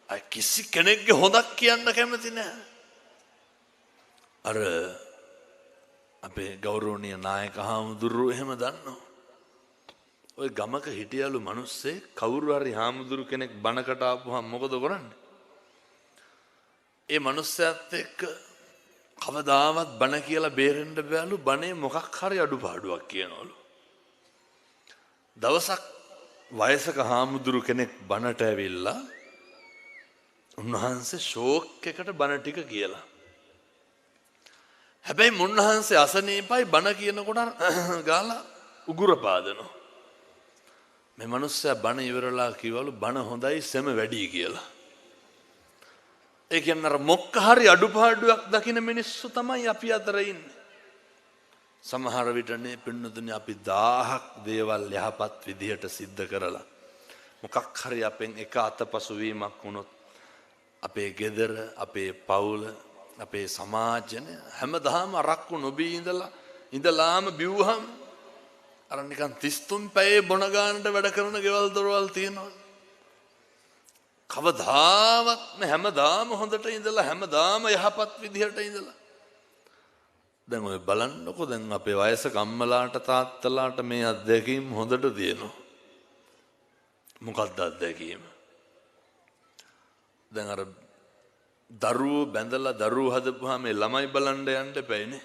අය කිසි කෙනෙක්ගේ හොඳක් කියන්න කැමති නෑ. අර අපේ ගෞරවනීය නායක හාමුදුරුවෝ එහෙම දන්නවා. ඔය ගමක හිටියලු මිනිස්සේ කවුරු හරි හාමුදුරු කෙනෙක් බණකට ආපුවම මොකද කරන්නේ? ඒ මිනිස්සයාත් එක්ක කවදාවත් බණ කියලා බේරෙන්න බෑලු. බණේ මොකක් හරි අඩුපාඩුවක් කියනවලු. දවසක් වයසක හාමුදුරු කෙනෙක් බණට ඇවිල්ලා උන්වහන්සේ ෂෝක් එකට බණ ටික කියලා. හැබැයි මුන්වහන්සේ අසනීපයි බණ කියනකොට ගාලා උගුර පාදනවා. මේ මිනිස්සයා බණ ඉවරලා කිව්වලු බණ හොඳයි සෙම වැඩි කියලා. ඒ කියන්නේ අර මොකක් හරි අඩුපාඩුවක් දකින මිනිස්සු තමයි අපි අතර ඉන්නේ. සමහර විටනේ පින්නතුනේ අපි 1000ක් දේවල් යහපත් විදිහට සිද්ධ කරලා මොකක් හරි අපෙන් එක අතපසු වීමක් වුණොත් අපේ ගෙදර, අපේ පවුල, අපේ සමාජය හැමදාම අරක්කු නොබී ඉඳලාම බිව්වහම අර නිකන් 33 පැයේ බොන ගන්නට වැඩ කරන ගෙවල් දොරවල් තියෙනවා. කවදාවත් හැමදාම හොඳට ඉඳලා හැමදාම යහපත් විදිහට ඉඳලා දැන් ඔය බලන්නකො දැන් අපේ වයසක අම්මලාට තාත්තලාට මේ අත්දැකීම් හොඳට තියෙනවා. මොකක්ද අත්දැකීම? දැන් අර දරුවෝ බැඳලා දරුවෝ හදපුවාම මේ ළමයි බලන්න යන්න බෑනේ.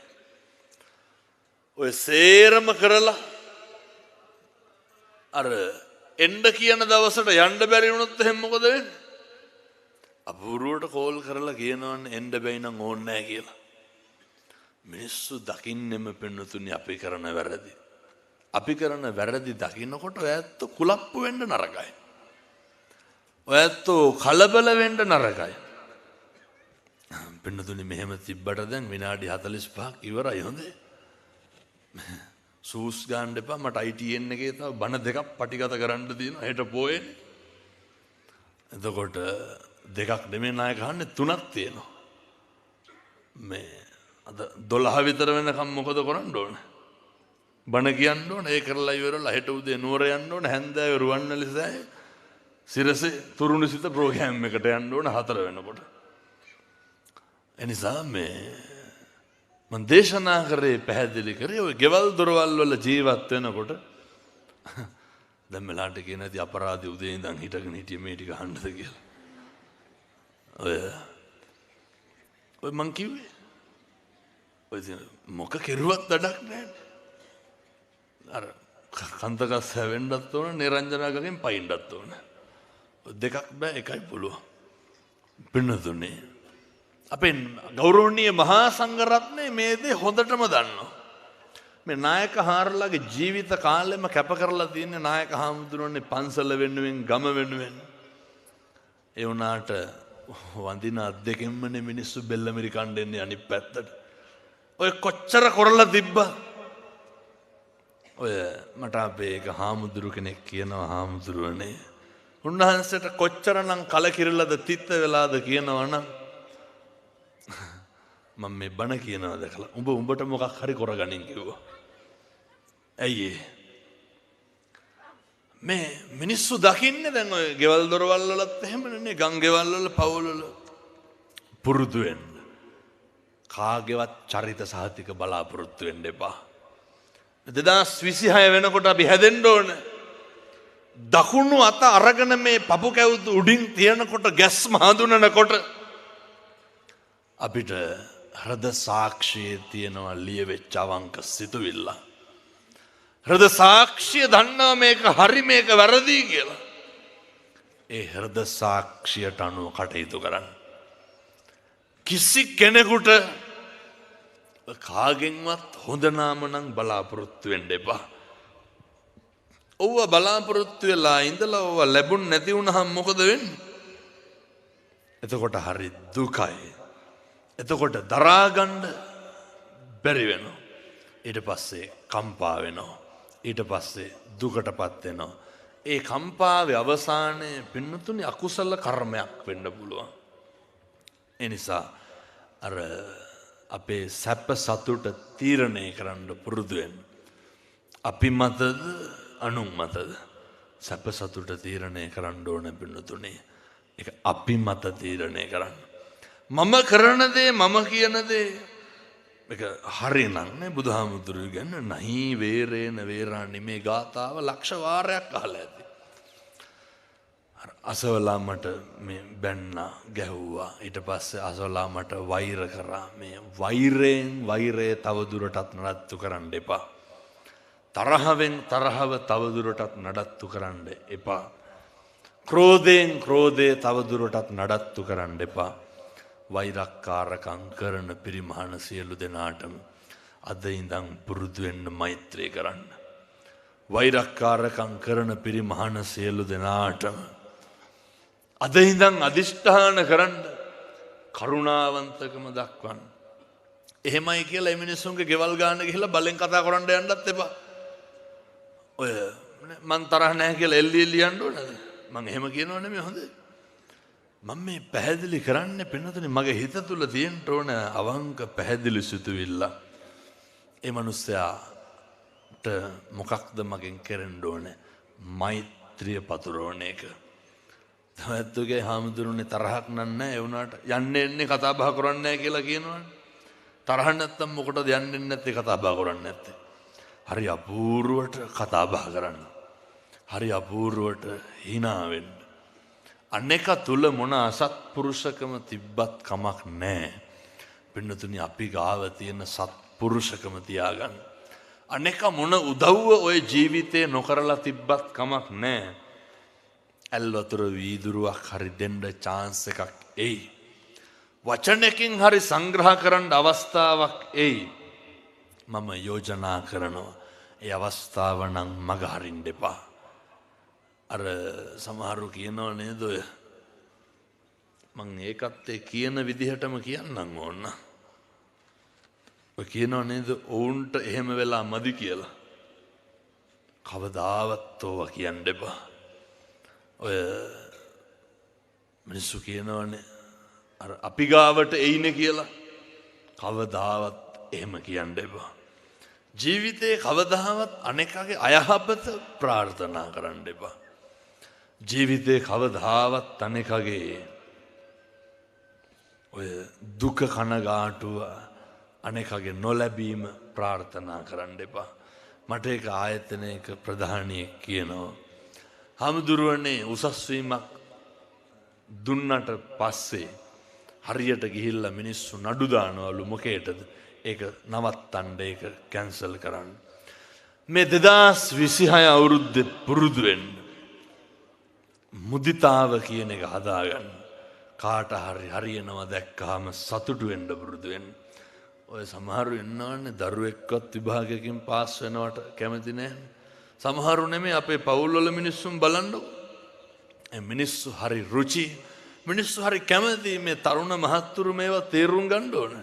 ඔය සේරම කරලා අර එන්න කියන දවසට යන්න බැරි වුණොත් එහෙනම් මොකද වෙන්නේ? අපූර්වට කෝල් කරලා කියනවනේ එන්න බැයි නම් ඕනේ නැහැ කියලා. මිනිස්සු දකින්නෙම පෙන්වතුනි අපි කරන වැරදි. අපි කරන වැරදි දකින්නකොට ඔයත් කුලප්පු වෙන්න නරකයි. ඔයත් කලබල වෙන්න නරකයි. පෙන්වතුනි මෙහෙම තිබ්බට දැන් විනාඩි 45ක් ඉවරයි හොඳේ. සූස් ගන්න එපා මට ITN එකේ තව බණ දෙකක් පටිගත කරන්න තියෙනවා හෙට පොයේ. එතකොට දෙකක් නෙමෙයි නායක අහන්නේ තුනක් තියෙනවා. මේ අද 12 විතර වෙනකම් මොකද කරන්න ඕන? බණ කියන්න ඕන. ඒ කරලා ඉවරලා හෙට උදේ නුවර යන්න ඕන. හැන්දෑවේ රුවන්වැලිසෑය සිරසේ තුරුණුසිත ප්‍රෝග්‍රෑම් එකට යන්න ඕන 4 වෙනකොට. එනිසා මේ මම දේශනා කරේ පැහැදිලි කරේ ඔය ගෙවල් දොරවල් වල ජීවත් වෙනකොට දැන් මෙලාට කියන ඇති අපරාධي උදේ ඉඳන් හිටගෙන හිටියේ මේ ටික අහන්නද කියලා. ඔය මං කිව්වේ ඔය මොක කෙරුවත් වැඩක් නැහැ. අර කන්දකස් හැවෙන්නත් ඕන නිරංජනාගගෙන් පයින්නත් ඕන. දෙකක් බෑ එකයි පුළුවන්. පින්නතුනේ අපේ ගෞරවනීය මහා සංඝරත්නය මේ දේ හොඳටම දන්නවා. මේ නායක හාරලාගේ ජීවිත කාලෙම කැප කරලා තියෙන නායක හාමුදුරනේ පන්සල වෙනුවෙන් ගම වෙනුවෙන්. ඒ වුණාට වඳින අද්දෙකින්මනේ මිනිස්සු බෙල්ලමිරි කණ්ඩෙන්නේ අනිත් පැත්තට. ඔය කොච්චර කරලා තිබ්බා. ඔය මට අපේ එක හාමුදුරු කෙනෙක් කියනවා හාමුදුරුවනේ උන්වහන්සේට කොච්චරනම් කලකිරලාද තිත්ත වෙලාද කියනවනම් මම මේ බණ කියනවා දැකලා උඹට මොකක් හරි කරගනින් කිව්වා. ඇයි මේ මිනිස්සු දකින්නේ දැන් ඔය ගෙවල් දොරවල් වලත් එහෙමනේ ගම් ගෙවල් වල පවුල් වල පුරුදු වෙන්න. කාගේවත් චරිත සාහිතික බලාපොරොත්තු වෙන්න එපා. 2026 වෙනකොට අපි හැදෙන්න ඕන. දකුණු අත අරගෙන මේ පපු කැවුතු උඩින් තියනකොට ගැස්ම හඳුනනකොට අපිට හෘද සාක්ෂියේ තියෙනවා ලියවෙච්ච අවංක සිතුවිල්ල. හෘද සාක්ෂිය දන්නවා මේක හරි මේක වැරදි කියලා. ඒ හෘද සාක්ෂියට අනුව කටයුතු කරන්න. කිසි කෙනෙකුට කාගෙන්වත් හොඳ නාම නම් බලාපොරොත්තු වෙන්න එපා. ඔව්ව බලාපොරොත්තු වෙලා ඉඳලා ඔව්ව ලැබුණ නැති වුණාම මොකද වෙන්නේ? එතකොට හරි දුකයි. එතකොට දරා ගන්න බැරි වෙනවා. ඊට පස්සේ කම්පා වෙනවා. ඊට පස්සේ දුකටපත් වෙනවා. ඒ කම්පාවේ අවසානයේ පින්නතුනි අකුසල කර්මයක් වෙන්න පුළුවන්. ඒ නිසා අර අපේ සැප සතුට තීරණය කරන්න පුරුදු වෙන්න. අපි මතද අනුන් මතද සැප සතුට තීරණය කරන්න ඕන පින්නතුනි. ඒක අපි මත තීරණය කරන්න. මම කරන දේ මම කියන දේ මේක හරිනම් නේ බුදුහාමුදුරුවෝ ගැන නහි වේරේන වේරාණි මේ ගාතාව ලක්ෂ වාරයක් අහලා ඇති. අසවලා මට මේ බැන්නා ගැහුවා. ඊට පස්සේ අසවලා මට වෛර කරා. මේ වෛරයෙන් වෛරය තවදුරටත් නඩත්තු කරන්න එපා. තරහවෙන් තරහව තවදුරටත් නඩත්තු කරන්න එපා. ක්‍රෝධයෙන් ක්‍රෝධය තවදුරටත් නඩත්තු කරන්න එපා. වෛරක්කාරකම් කරන පිරිමහන සියලු දෙනාටම අද ඉඳන් පුරුදු වෙන්න මෛත්‍රී කරන්න. වෛරක්කාරකම් කරන පිරිමහන සියලු දෙනාටම අද ඉඳන් අදිෂ්ඨාන කරන්න කරුණාවන්තකම දක්වන්න. එහෙමයි කියලා මේ මිනිස්සුන්ගේ ගෙවල් ගන්න ගිහලා බලෙන් කතා කරන්න යන්නත් එපා. ඔය මං තරහ නැහැ කියලා එල්ලි එල්ලි යන්න ඕනද? මං එහෙම කියනව නෙමෙයි හොඳේ. මම මේ පැහැදිලි කරන්නේ පින්නතුනේ මගේ හිත තුල තියෙන්න ඕන අවංක පැහැදිලි සිතුවිල්ල. ඒ මිනිස්යාට මොකක්ද මගෙන් කරන්න ඕනේ? මෛත්‍රිය පතුරවන එක. තමතුගේ හාමුදුරනේ තරහක් නෑ ඒ වුණාට යන්නේ එන්නේ කතා බහ කරන්නේ නැහැ කියලා කියනවනේ. තරහ නැත්තම් මොකටද යන්නේ නැත්තේ කතා බහ කරන්නේ නැත්තේ? හරි අපූර්වට කතා බහ කරන්න. හරි අපූර්වට hina වෙන්න. අනේක තුල මොන අසත්පුරුෂකම තිබ්බත් කමක් නැහැ. පින්නතුනි අපි ගාව තියෙන සත්පුරුෂකම තියාගන්න. අනේක මොන උදව්ව ඔය ජීවිතේ නොකරලා තිබ්බත් කමක් නැහැ. ඇල්වතුර වීදුරුවක් හරි දෙන්න chance එකක් එයි. වචනකින් හරි සංග්‍රහ කරන්න අවස්ථාවක් එයි. මම යෝජනා කරනවා ඒ අවස්ථාව නම් මග හරින්න එපා. අර සමහරු කියනව නේද ඔය මං ඒකත් ඒ කියන විදිහටම කියන්නම් ඕන. ඔය කියනව නේද ඔවුන්ට එහෙම වෙලා මදි කියලා. කවදාවත් ඕවා කියන්න එපා. ඔය මිනිස්සු කියනවනේ අර අපි ගාවට එයිනේ කියලා. කවදාවත් එහෙම කියන්න එපා. ජීවිතේ කවදාවත් අනෙකගේ අයහපත ප්‍රාර්ථනා කරන්න එපා. ජීවිතේ කවදාවත් අනෙකගේ ඔය දුක කනගාටුව අනෙකගේ නොලැබීම ප්‍රාර්ථනා කරන්න එපා. මට ඒක ආයතනයක ප්‍රධානියෙක් කියනවා හාමුදුරුවනේ උසස් වීමක් දුන්නට පස්සේ හරියට ගිහිල්ලා මිනිස්සු නඩු දානවලු මොකේටද? ඒක නවත්තන්න ඒක කැන්සල් කරන්න. මේ 2026 අවුරුද්දේ පුරුදු වෙන්න. මුදිතාව කියන එක හදාගන්න. කාට හරි හරියනවා දැක්කහම සතුටු වෙන්න පුරුදු වෙන්න. ඔය සමහරු ඉන්නවනේ දරුවෙක්වත් විභාගයකින් පාස් වෙනවට කැමති නැහැ. සමහරු නෙමෙයි අපේ පවුල්වල මිනිස්සුන් බලන්නකො. ඒ මිනිස්සු හරි රුචි මිනිස්සු හරි කැමති මේ තරුණ මහත්තුරු මේවා තේරුම් ගන්න ඕන.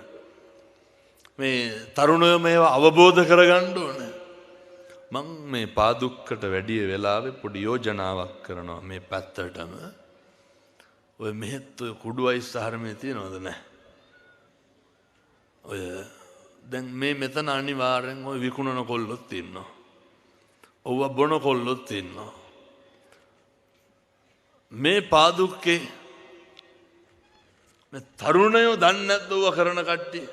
මේ තරුණයෝ මේවා අවබෝධ කරගන්න ඕන. මං මේ පාදුක්කට වැඩි වෙලාවේ පොඩි යෝජනාවක් කරනවා මේ පැත්තටම. ඔය මෙහෙත් ඔය කුඩු අයිස් ආහාරමේ තියනවද නැහැ? ඔය දැන් මේ මෙතන අනිවාර්යෙන් ඔය විකුණන කොල්ලොත් ඉන්නවා. ඔව්ව බොන කොල්ලොත් ඉන්නවා. මේ පාදුක්කේ මේ තරුණයෝ දන්නේ නැද්ද ඔව කරන කට්ටිය?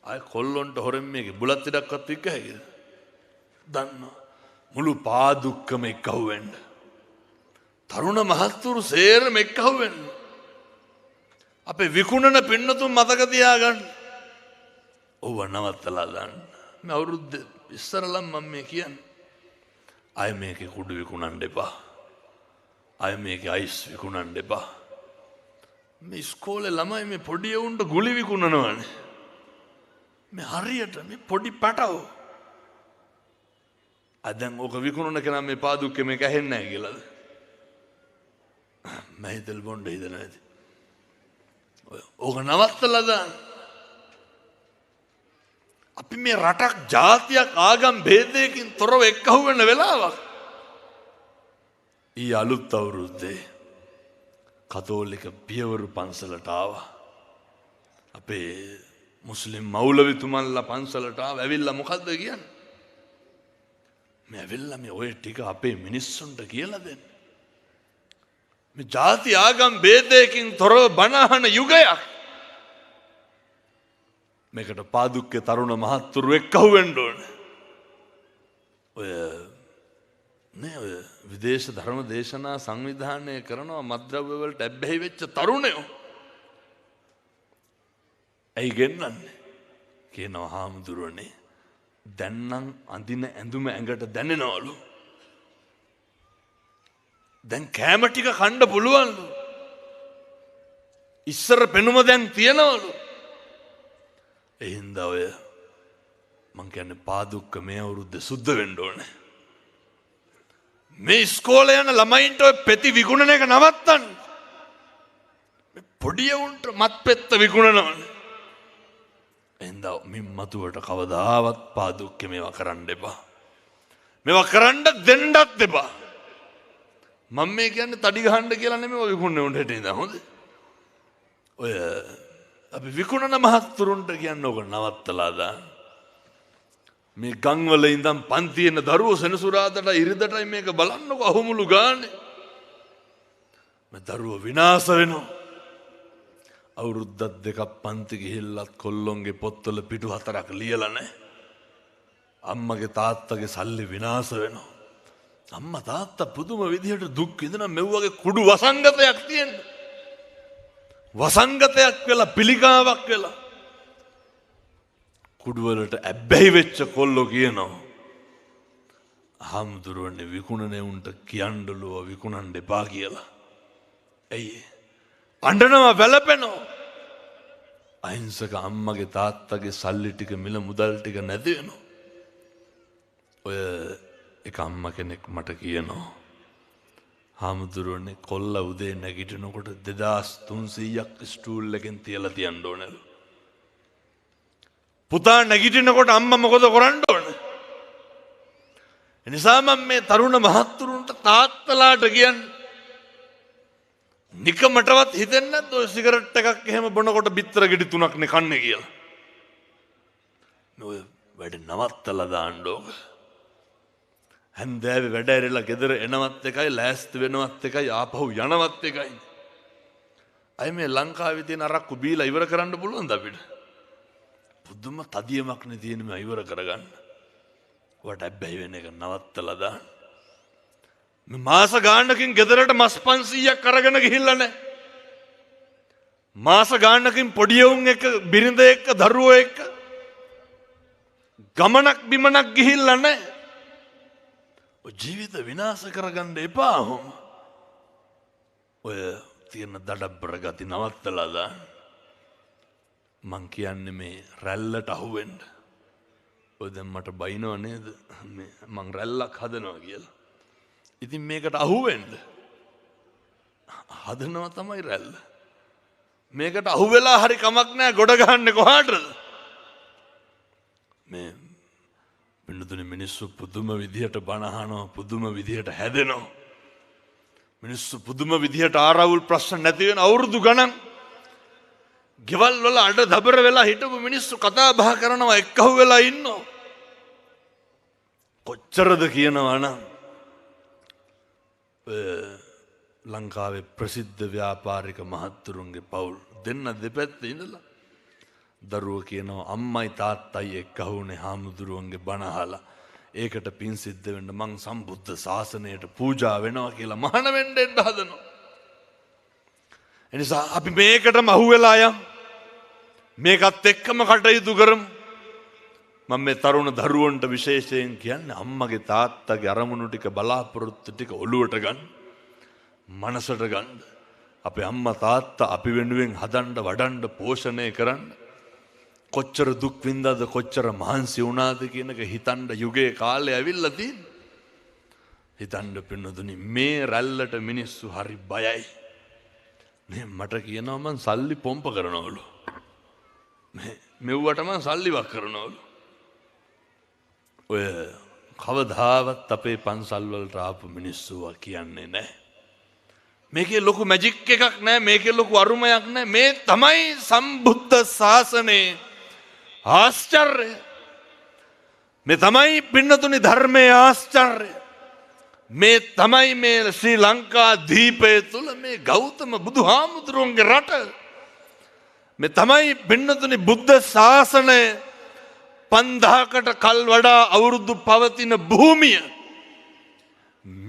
අය කොල්ලොන්ට හොරෙන් මේකේ බුලත් ඉඩක්වත් වික්ක හැකිද? දන්නවා. මුළු පාදුක්කම එක්කහුව වෙන්න. තරුණ මහත්තුරු සේරම එක්කහුව වෙන්න. අපේ විකුණන පින්නතුන් මතක තියාගන්න. ඔව්ව නවත්තලා දාන්න. මේ අවුරුද්ද ඉස්සරලම් මම මේ කියන්නේ. අය මේකේ කුඩු විකුණන්න එපා. අය මේකේ අයිස් විකුණන්න එපා. මේ ඉස්කෝලේ ළමයි මේ පොඩි උන්ට ගුලි විකුණනවානේ. මේ හරියට මේ පොඩි පැටව. අදන් ඕක විකුණන කෙනා මේ පාදුක්කේ මේක ඇහෙන්නේ නැහැ කියලාද? මම හිතල් බොණ්ඩ හිතන ඇති. ඕක නවත්තලා දාන්න. අපි මේ රටක් ජාතියක් ආගම් ભેදයකින් තොරව එක්කහුව වෙන වෙලාවක්. ඊ අලුත් අවුරුද්දේ කතෝලික පියවරු පන්සලට ආවා. අපේ මුස්ලිම් මෞලවිතුමන්ලා පන්සලට ආව. ඇවිල්ලා මොකද්ද කියන්නේ? මේ ඇවිල්ලා මේ ඔය ටික අපේ මිනිස්සුන්ට කියලා දෙන්න. මේ ජාති ආගම් ભેදයකින් තොරව බණ අහන යුගයක්. මේකට පාදුක්කේ තරුණ මහත්තුරු එක්කහුව වෙන්න ඕනේ. ඔය විදේශ ධර්ම දේශනා සංවිධානය කරනවා මත්ද්‍රව්‍ය වලට ඇබ්බැහි වෙච්ච තරුණයෝ. ඇයි ගෙන්නන්නේ? කියනවා හාමුදුරනේ දැන් නම් අඳින ඇඳුම ඇඟට දැනෙනවලු. දැන් කෑම ටික කන්න පුළුවන්ලු. ඉස්සර පෙනුම දැන් තියනවලු. එහින්දා ඔය මං කියන්නේ පාදුක්ක මේ අවුරුද්ද සුද්ධ වෙන්න ඕනේ. මේ ඉස්කෝලේ යන ළමයින්ට ඔය පෙති විකුණන එක නවත්තන්න. මේ පොඩි උන්ට මත් පෙත්ත විකුණනවනේ. එහින්දා මින් මතුවට කවදාවත් පාදුක්කේ මේවා කරන්න එපා. මේවා කරන්න දෙන්නත් එපා. මම මේ කියන්නේ තඩි ගහන්න කියලා නෙමෙයි විකුණන්නේ උන්ට හිටින්ද හොඳ. ඔය අපි විකුණන මහත්තුරුන්ට කියන්නේ ඕක නවත්තලා දාන්න. මේ ගම්වල ඉඳන් පන්ති එන දරුවෝ සෙනසුරාදාට ඉරිදටයි මේක බලන්නකො අහුමුළු ගානේ. මේ දරුවෝ විනාශ වෙනවා. අවුරුද්දක් දෙකක් පන්ති ගිහිල්ලත් කොල්ලොන්ගේ පොත්වල පිටු 4ක් ලියලා නැහැ. අම්මගේ තාත්තගේ සල්ලි විනාශ වෙනවා. අම්මා තාත්තා පුදුම විදිහට දුක් විඳින මෙව්වගේ කුඩු වසංගතයක් තියෙන. වසංගතයක් වෙලා පිළිකාවක් වෙලා කුඩුවලට ඇබ්බැහි වෙච්ච කොල්ලෝ කියනවා හාමුදුරුවනේ විකුණනේ උන්ට කියන්නලුව විකුණන්න එපා කියලා. ඇයි? අඬනවා වැළපෙනවා. අහිංසක අම්මගේ තාත්තගේ සල්ලි ටික මිල මුදල් ටික නැති වෙනවා. ඔය එක අම්ම කෙනෙක් මට කියනවා හාමුදුරුවනේ කොල්ල උදේ නැගිටිනකොට 2300ක් ස්ටූල් එකෙන් තියලා තියන්න ඕනලු. පුතා නැගිටිනකොට අම්මා මොකද කරන්න ඕන? එනිසා මම මේ තරුණ මහත්තුරුන්ට තාත්තලාට කියන්නේ නිකමටවත් හිතෙන්නේ නැද්ද ඔය සිගරට් එකක් එහෙම බොනකොට බිත්තර ගෙඩි 3ක් නේ කන්නේ කියලා. ඔය වැඩ නවත්තලා දාන්න ඕක. හන්දෑවේ වැඩ ඇරලා ගෙදර එනවත් එකයි ලෑස්ති වෙනවත් එකයි ආපහු යනවත් එකයි. අය මේ ලංකාවේ තියෙන අරක්කු බීලා ඉවර කරන්න පුළුවන්ද අපිට? පුදුම තදියමක් නේ තියෙන මේ ඉවර කරගන්න. වට ඇබ්බැහි වෙන එක නවත්තලා දාන්න. මේ මාස ගානකින් ගෙදරට මස් 500ක් අරගෙන ගිහිල්ලා නැහැ. මාස ගානකින් පොඩි උන් එක බිරිඳ එක්ක දරුවෝ එක්ක ගමනක් බිමනක් ගිහිල්ලා නැහැ. ජීවිත විනාශ කරගන්න එපා. ඔය තියෙන දඩබ්බර ගති නවත්තලා දාන්න. මං කියන්නේ මේ රැල්ලට අහුවෙන්න. ඔය දැන් මට බයිනව නේද? මේ මං රැල්ලක් හදනවා කියලා. ඉතින් මේකට අහුවෙන්න හදනවා තමයි රැල්ල. මේකට අහුවෙලා හරි කමක් නැහැ. ගොඩ ගහන්නේ කොහාටද? මේ පින්නතුනේ මිනිස්සු පුදුම විදිහට බණ අහනවා, පුදුම විදිහට හැදෙනවා. මිනිස්සු පුදුම විදිහට ආරවුල් ප්‍රශ්න නැති වෙන අවුරුදු ගණන් ගෙවල් වල අඬ දබර වෙලා හිටපු මිනිස්සු කතා බහ කරනවා, එක්කහුව වෙලා ඉන්නවා. කොච්චරද කියනවා නම් ලංකාවේ ප්‍රසිද්ධ ව්‍යාපාරික මහත්තුරුන්ගේ පවුල් දෙන්න දෙපැත්තේ ඉඳලා දරුවෝ කියනවා අම්මයි තාත්තයි එක්කහුනේ හාමුදුරුවන්ගේ බණ අහලා ඒකට පින් සිද්ධ වෙන්න මං සම්බුද්ධ ශාසනයට පූජා වෙනවා කියලා මහාන වෙන්න එන්න හදනවා. එනිසා අපි මේකටම අහුවෙලා යම් මේකත් එක්කම කටයුතු කරමු. මම මේ තරුණ දරුවන්ට විශේෂයෙන් කියන්නේ අම්මගේ තාත්තගේ අරමුණු ටික බලාපොරොත්තු ටික ඔළුවට ගන්න, මනසට ගන්න. අපේ අම්මා තාත්තා අපි වෙනුවෙන් හදන්න වඩන්න පෝෂණය කරන්න කොච්චර දුක් විඳාද කොච්චර මහන්සි වුණාද කියන එක හිතන්න යුගයේ කාලේ ඇවිල්ලා තියෙන්නේ. හිතන්න පින්නදුනි මේ රැල්ලට මිනිස්සු හරි බයයි. මේ මට කියනවා මං සල්ලි පොම්ප කරනවලු. මෙව්වට මං සල්ලි වක් කරනවලු. ඔය කවදාවත් අපේ පන්සල් වලට ආපු මිනිස්සු කියන්නේ නැහැ. මේකේ ලොකු මැජික් එකක් නැහැ, මේකේ ලොකු අරුමයක් නැහැ. මේ තමයි සම්බුද්ධ ශාසනයේ ආශ්චර්ය. මේ තමයි පින්නතුනි ධර්මයේ ආශ්චර්ය. මේ තමයි මේ ශ්‍රී ලංකා දීපය තුල මේ ගෞතම බුදුහාමුදුරුවන්ගේ රට මේ තමයි පින්නතුනි බුද්ධ ශාසනය 5000කට කල් වඩා අවුරුදු පවතින භූමිය.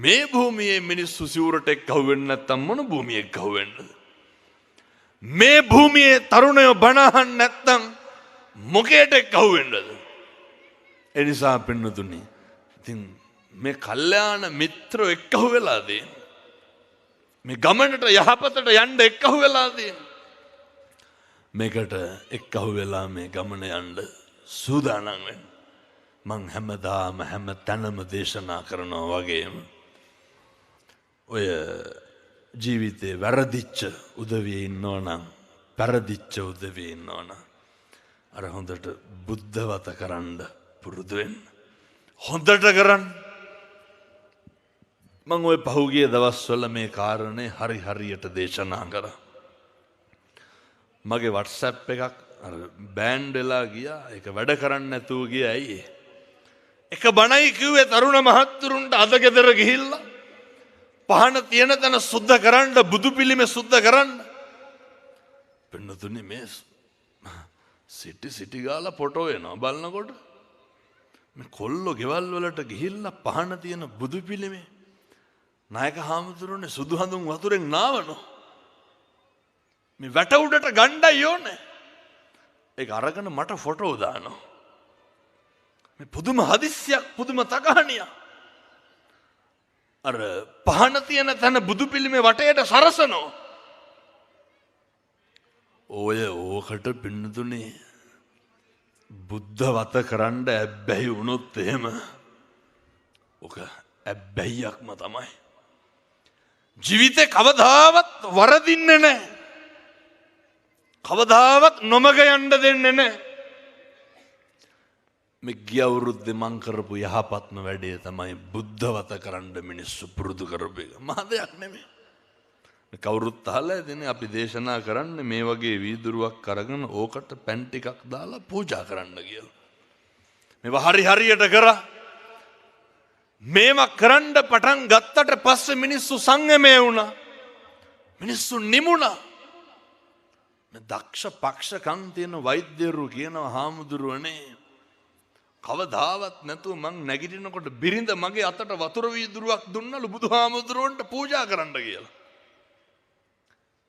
මේ භූමියේ මිනිස්සු සිවුරට එක්කහුව වෙන්නේ නැත්තම් මොන භූමියෙක එක්කහුව වෙන්නද? මේ භූමියේ තරුණයෝ බණ අහන්න නැත්තම් මොකේට එක්කහුව වෙන්නද? ඒ නිසා පින්නතුනි ඉතින් මේ කල්යාණ මිත්‍රෝ එක්කහුව වෙලා තියෙන. මේ ගමනට යහපතට යන්න එක්කහුව වෙලා තියෙන. මේකට එක්කහුව වෙලා මේ ගමන යන්න සූදානම් වෙන්න. මං හැමදාම හැම තැනම දේශනා කරනවා වගේම ඔය ජීවිතේ වැරදිච්ච උදවියේ ඉන්නවනම් පෙරදිච්ච උදවියේ ඉන්නවනම් අර හොඳට බුද්ධවත කරන්න පුරුදු වෙන්න. හොඳට කරන්න. මං ඔය පහුගිය දවස්වල මේ කාරණේ හරියට දේශනා කරා. මගේ WhatsApp එකක් අර බෑන්ඩ් වෙලා ගියා. ඒක වැඩ කරන්නේ නැතුව ගියා. ඇයි? එක බණයි කිව්වේ තරුණ මහත්තුරුන්ට අද ගෙදර ගිහිල්ලා පහන තියෙන තැන සුද්ධ කරන්න, බුදු පිළිමේ සුද්ධ කරන්න. පින්නතුනි මේ සිටි ගාලා ෆොටෝ එනවා බලනකොට. මේ කොල්ලෝ ගෙවල් වලට ගිහිල්ලා පහන තියෙන බුදු පිළිමේ නායක හාමුදුරනේ සුදු හඳුන් වතුරෙන් නාවනවා. මේ වැට උඩට ගණ්ඩයි ඕනේ. ඒක අරගෙන මට ෆොටෝ දානවා. මේ පුදුම හදිස්සියක්, පුදුම තකහණියක්. අර පහන තියෙන තැන බුදු පිළිමේ වටේට සරසනවා. ඔය ඕකට පින්නතුනේ බුද්ධ වත කරන්න ඇබ්බැහි වුණොත් එහෙම ඔක ඇබ්බැහියක්ම තමයි. ජීවිතේ කවදාවත් වරදින්නේ නැහැ. කවදාවත් නොමග යන්න දෙන්නේ නැහැ. මේ ගිය අවුරුද්දේ මං කරපු යහපත්ම වැඩේ තමයි බුද්ධවත කරන්න මිනිස්සු පුරුදු කරපු එක. මහ දෙයක් නෙමෙයි. මේ කවුරුත් අහලා ඉතින් අපි දේශනා කරන්නේ මේ වගේ වීදුරුවක් අරගෙන ඕකට පැන් ටිකක් දාලා පූජා කරන්න කියලා. මේවා හරියට කරා. මේවා කරන්න පටන් ගත්තට පස්සේ මිනිස්සු සංයමය වුණා. මිනිස්සු නිමුණා. මේ දක්ෂ පක්ෂකම් තියෙන වෛද්‍යවරු කියනවා හාමුදුරුවනේ කවදාවත් නැතුව මං නැගිටිනකොට බිරිඳ මගේ අතට වතුර වීදුරුවක් දුන්නලු බුදුහාමුදුරුවන්ට පූජා කරන්න කියලා.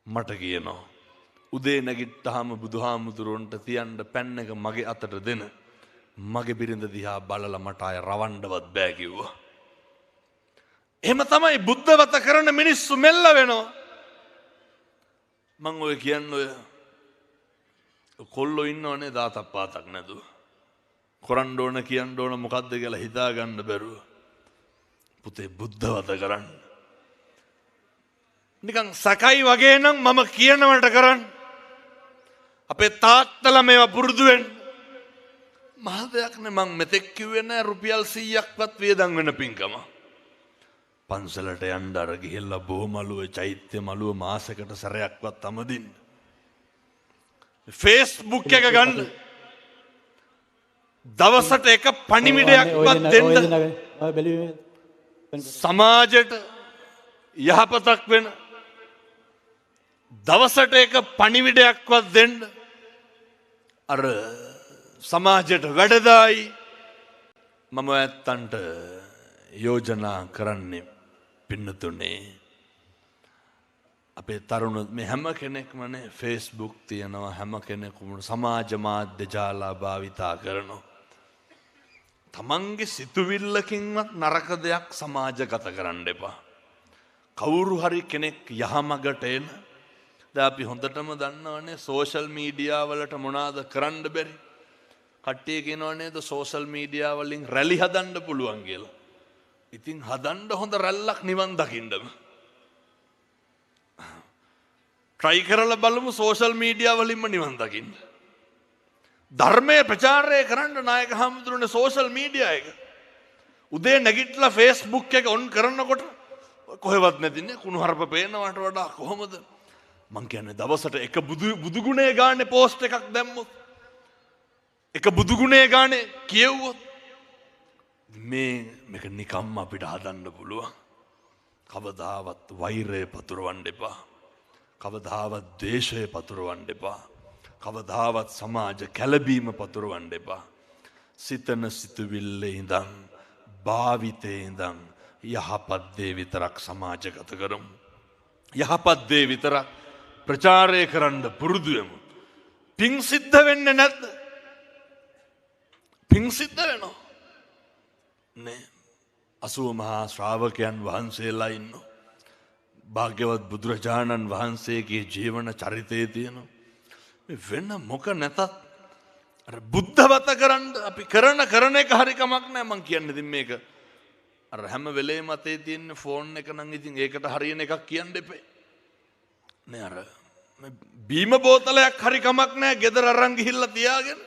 මට කියනවා උදේ නැගිට්ටාම බුදුහාමුදුරුවන්ට තියන්න පැන් එක මගේ අතට දෙන. මගේ බිරිඳ දිහා බලලා මට ආය රවන්නවත් බෑ කිව්වා. එහෙම තමයි බුද්ධවත කරන මිනිස්සු මෙල්ල වෙනවා. මං ඔය කියන්නේ ඔය කොල්ලෝ ඉන්නවනේ දාතක් පාතක් නැතුව. කරන්න ඕන කියන්න ඕන මොකද්ද කියලා හිතා ගන්න බැරුව. පුතේ බුද්ධවත කරන්න. නිකන් සකයි වගේ නම් මම කියනවට කරන්න. අපේ තාත්තලා මේවා පුරුදු වෙන්න. මහ දෙයක් නේ මං මෙතෙක් කිව්වේ නෑ රුපියල් 100ක්වත් වියදම් වෙන පින්කම. පන්සලට යන්න අර ගිහිල්ලා බොහොමලුවේ චෛත්‍ය මලුව මාසෙකට සැරයක්වත් අමදින්න. Facebook එක ගන්න. දවසට එක පණිවිඩයක්වත් දෙන්න. සමාජයට යහපතක් වෙන දවසට එක පණිවිඩයක්වත් දෙන්න. අර සමාජයට වැඩදායි. මම ඇත්තන්ට යෝජනා කරන්නේ පින්නතුනේ අපේ තරුණ මේ හැම කෙනෙක්මනේ Facebook තියනවා. හැම කෙනෙකුම සමාජ මාධ්‍ය ජාලා භාවිතා කරනවා. තමන්ගේ සිතුවිල්ලකින්වත් නරක දෙයක් සමාජගත කරන්න එපා. කවුරු හරි කෙනෙක් යහමගට එන දැන් අපි හොඳටම දන්නවනේ සෝෂල් මීඩියා වලට මොනවාද කරන්න බැරි. කට්ටිය කියනවා නේද සෝෂල් මීඩියා වලින් රැලි හදන්න පුළුවන් කියලා. ඉතින් හදන්න හොඳ රැල්ලක් නිවන් දකින්නම. try කරලා බලමු සෝෂල් මීඩියා වලින්ම නිවන් දකින්න. ධර්මයේ ප්‍රචාරය කරන්න නායක හමුදුරනේ සෝෂල් මීඩියා එක. උදේ නැගිටලා Facebook එක ඔන් කරනකොට කොහෙවත් නැතිනේ කුණු හරප පේනවට වඩා කොහොමද? මං කියන්නේ දවසට එක බුදු ගුණේ ගානේ පෝස්ට් එකක් දැම්මොත් එක බුදු ගුණේ ගානේ කියවුවොත් මේක නිකම්ම අපිට හදන්න පුළුවන්. කවදාවත් වෛරය පතුරවන්න එපා. කවදාවත් ද්වේෂය පතුරවන්න එපා. කවදාවත් සමාජ කැළඹීම පතුරවන්න එපා. සිතන සිතුවිල්ලේ ඉඳන් භාවිතේ ඉඳන් යහපත් දේ විතරක් සමාජගත කරමු. යහපත් දේ විතරක් ප්‍රචාරය කරන්න පුරුදු වෙමු. පිං සිද්ධ වෙන්නේ නැද්ද? පිං සිද්ධ වෙනවා. නේ 80 මහා ශ්‍රාවකයන් වහන්සේලා ඉන්නවා. භාග්‍යවත් බුදුරජාණන් වහන්සේගේ ජීවන චරිතයේ තියෙනවා. මේ වෙන මොක නැතත් අර බුද්ධවත කරන්න අපි කරන එක හරි කමක් නැහැ. මං කියන්නේ ඉතින් මේක අර හැම වෙලේම අතේ තියෙන ෆෝන් එක නම් ඉතින් ඒකට හරියන එකක් කියන්න එපේ. නේ අර බීම බෝතලයක් හරි කමක් නැහැ ගෙදර අරන් ගිහිල්ලා තියාගෙන.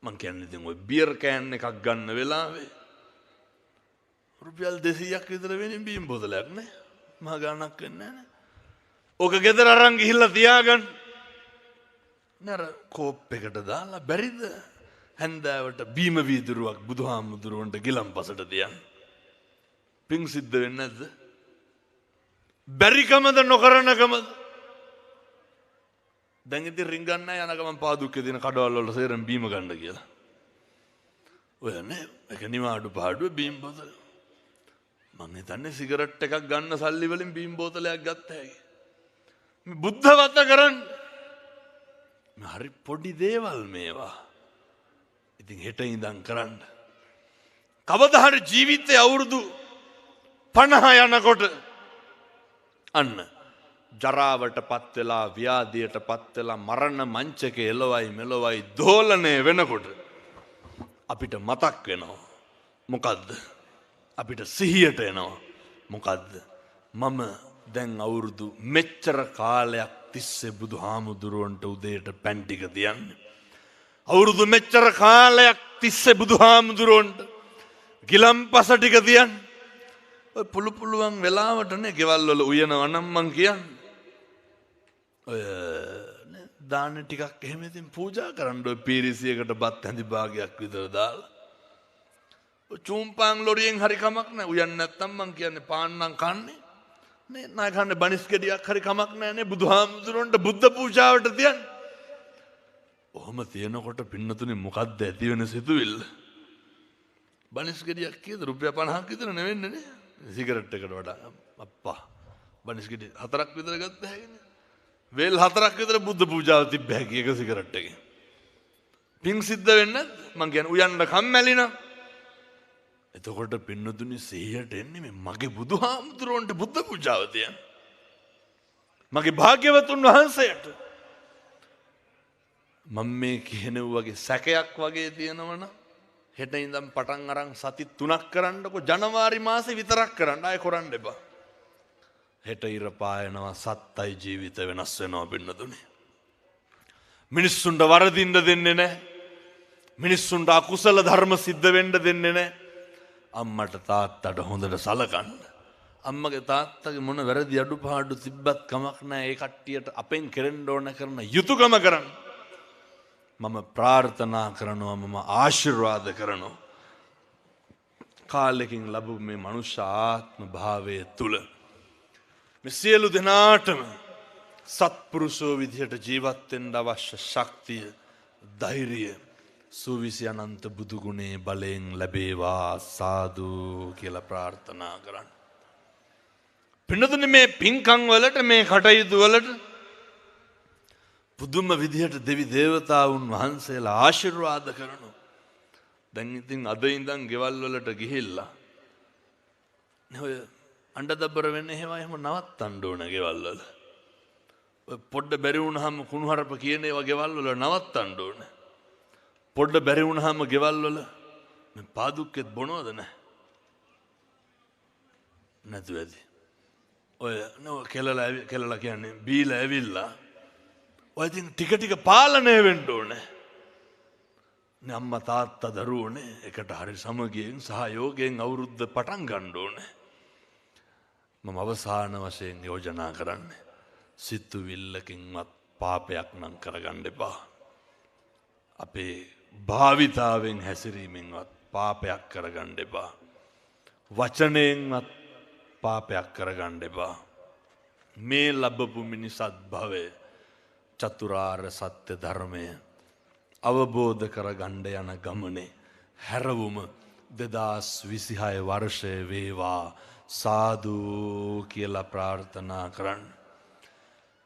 මං කියන්නේ ඉතින් ඔය බියර් කෑන් එකක් ගන්න වෙලාවේ රුපියල් 200ක් විතර වෙනින් බීම බෝතලයක් නේ. මහා ගාණක් වෙන්නේ නැහැ. ඕක ගෙදර අරන් ගිහිල්ලා තියාගන්න. නර කෝප් එකට දාලා බැරිද හැන්දෑවට බීම වීදුරුවක් බුදුහාමුදුරුවන්ට ගිලම්පසට තියන්න. පිං සිද්ධ වෙන්නේ නැද්ද? බැරිකමද නොකරනකමද? දැන් ඉතින් රින්ගන්න යන ගමන් පාදුක්කේ තියෙන කඩවල වල සේරම බීම ගන්න කියලා. ඔය නේ ඒක නිවාඩු පාඩුවේ බීම බෝතල. මං හිතන්නේ සිගරට් එකක් ගන්න සල්ලි වලින් බීම බෝතලයක් ගත්ත හැකි. මේ බුද්ධවත කරන්නේ හරි පොඩි දේවල් මේවා. ඉතින් හෙට ඉඳන් කරන්න. කවදා හරි ජීවිතේ අවුරුදු 50 යනකොට අන්න ජරාවටපත් වෙලා ව්‍යාධියටපත් වෙලා මරණ මංචකේ එළවයි මෙලවයි දෝලණය වෙනකොට අපිට මතක් වෙනවා. මොකද්ද? අපිට සිහියට එනවා. මොකද්ද? මම දැන් අවුරුදු මෙච්චර කාලයක් තිස්සේ බුදුහාමුදුරුවන්ට උදේට පැන් ටික තියන්නේ. අවුරුදු මෙච්චර කාලයක් තිස්සේ බුදුහාමුදුරුවන්ට ගිලම්පස ටික තියන්නේ. ඔය පුළුවන් වෙලාවටනේ ගෙවල් වල උයනවා නම් මං කියන්නේ. ඔය දාන ටිකක් එහෙම ඉතින් පූජා කරන්න ඔය පීරිසියකට බත් හැඳි භාගයක් විතර දාලා. ඔය චූම්පාන් ලොරියෙන් හරි කමක් නැහැ. උයන්නේ නැත්තම් මං කියන්නේ පාන්නම් කන්නේ. නේ නා කන්නේ බනිස් ගෙඩියක් හරි කමක් නැහැ නේ බුදුහාමුදුරන්ට බුද්ධ පූජාවට තියන්න. ඔහොම තියනකොට පින්නතුනේ මොකද්ද ඇති වෙන සිතුවිල්ල? බනිස් ගෙඩියක් කීයද? රුපියල් 50ක් විතර නෙවෙන්නේ නේ. සිගරට් එකට වඩා අප්පා බනිස් ගෙඩි 4ක් විතර ගත්ත හැකිනේ. වේල් 4ක් විතර බුද්ධ පූජාව තිබ්බ හැකි එක සිගරට් එකේ. පිං සිද්ධ වෙන්නේ මං කියන්නේ උයන්න කම්මැලි නම්. එතකොට පින්නතුනි සිහියට එන්නේ මේ මගේ බුදුහාමුදුරුවන්ට බුද්ධ පූජාව තියන්න. මගේ භාග්‍යවතුන් වහන්සේට මම මේ කියන වගේ සැකයක් වගේ තියෙනවනම් හෙට ඉඳන් පටන් අරන් සති 3ක් කරන්නකො ජනවාරි මාසේ විතරක් කරන්න. ආයෙ කරන්න එපා. හෙට ඉර පායනවා සත්තයි ජීවිත වෙනස් වෙනවා පින්නතුනි. මිනිස්සුන්ට වරදින්න දෙන්නේ නැහැ. මිනිස්සුන්ට අකුසල ධර්ම සිද්ධ වෙන්න දෙන්නේ නැහැ. අම්මට තාත්තට හොඳට සලකන්න. අම්මගේ තාත්තගේ මොන වැරදි අඩුපාඩු තිබ්බත් කමක් නැහැ. ඒ කට්ටියට අපෙන් කෙරෙන්න ඕන කරන යුතුයකම කරන්න. මම ප්‍රාර්ථනා කරනවා, මම ආශිර්වාද කරනවා. කාලෙකින් ලැබු මේ මනුෂ්‍ය ආත්ම භාවයේ තුල මේ සියලු දෙනාටම සත්පුරුෂෝ විදිහට ජීවත් වෙන්න අවශ්‍ය ශක්තිය, ධෛර්යය සුවිසි අනන්ත බුදු ගුණේ බලයෙන් ලැබේවා සාදු කියලා ප්‍රාර්ථනා කරන්න. පින්නතුනේ මේ පින්කම් වලට මේ කටයුතු වලට පුදුම විදිහට දෙවි දේවතාවුන් වහන්සේලා ආශිර්වාද කරනවා. දැන් ඉතින් අද ඉඳන් ගෙවල් වලට ගිහිල්ලා ඔය අඬදබර වෙන්නේ එහෙම නවත්තන්න ඕන ගෙවල් වල. ඔය පොඩ්ඩ බැරි වුණාම කුණුහරුප කියන ඒවා ගෙවල් වල නවත්තන්න ඕන. පොඩ්ඩ බැරි වුණාම ගෙවල් වල මේ පාදුක්කෙත් බොනවද නැහැ? නැතු ඇති. ඔය නෝ කෙලලා කියන්නේ බීලා ඇවිල්ලා ඔය ඉතින් ටික ටික පාලනය වෙන්න ඕනේ. නේ අම්මා තාත්තා දරුවෝනේ එකට හරි සමගියෙන් සහයෝගයෙන් අවුරුද්ද පටන් ගන්න ඕනේ. මම අවසාන වශයෙන් යෝජනා කරන්නේ සිතුවිල්ලකින්වත් පාපයක් නම් කරගන්න එපා. අපේ භාවිතාවෙන් හැසිරීමෙන්වත් පාපයක් කරගන්න එපා. වචනයෙන්වත් පාපයක් කරගන්න එපා. මේ ලැබපු මිනිසත් භවය චතුරාර්ය සත්‍ය ධර්මය අවබෝධ කරගන්න යන ගමනේ හැරවුම 2026 වර්ෂය වේවා සාදු කියලා ප්‍රාර්ථනා කරන්න.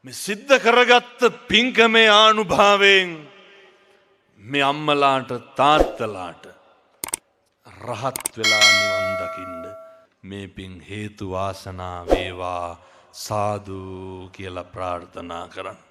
මේ සිද්ධ කරගත්ත පින්කමේ ආනුභාවයෙන් මේ අම්මලාට තාත්තලාට රහත් වෙලා නිවන් දකින්න මේ පින් හේතු වාසනා වේවා සාදු කියලා ප්‍රාර්ථනා කරන්න.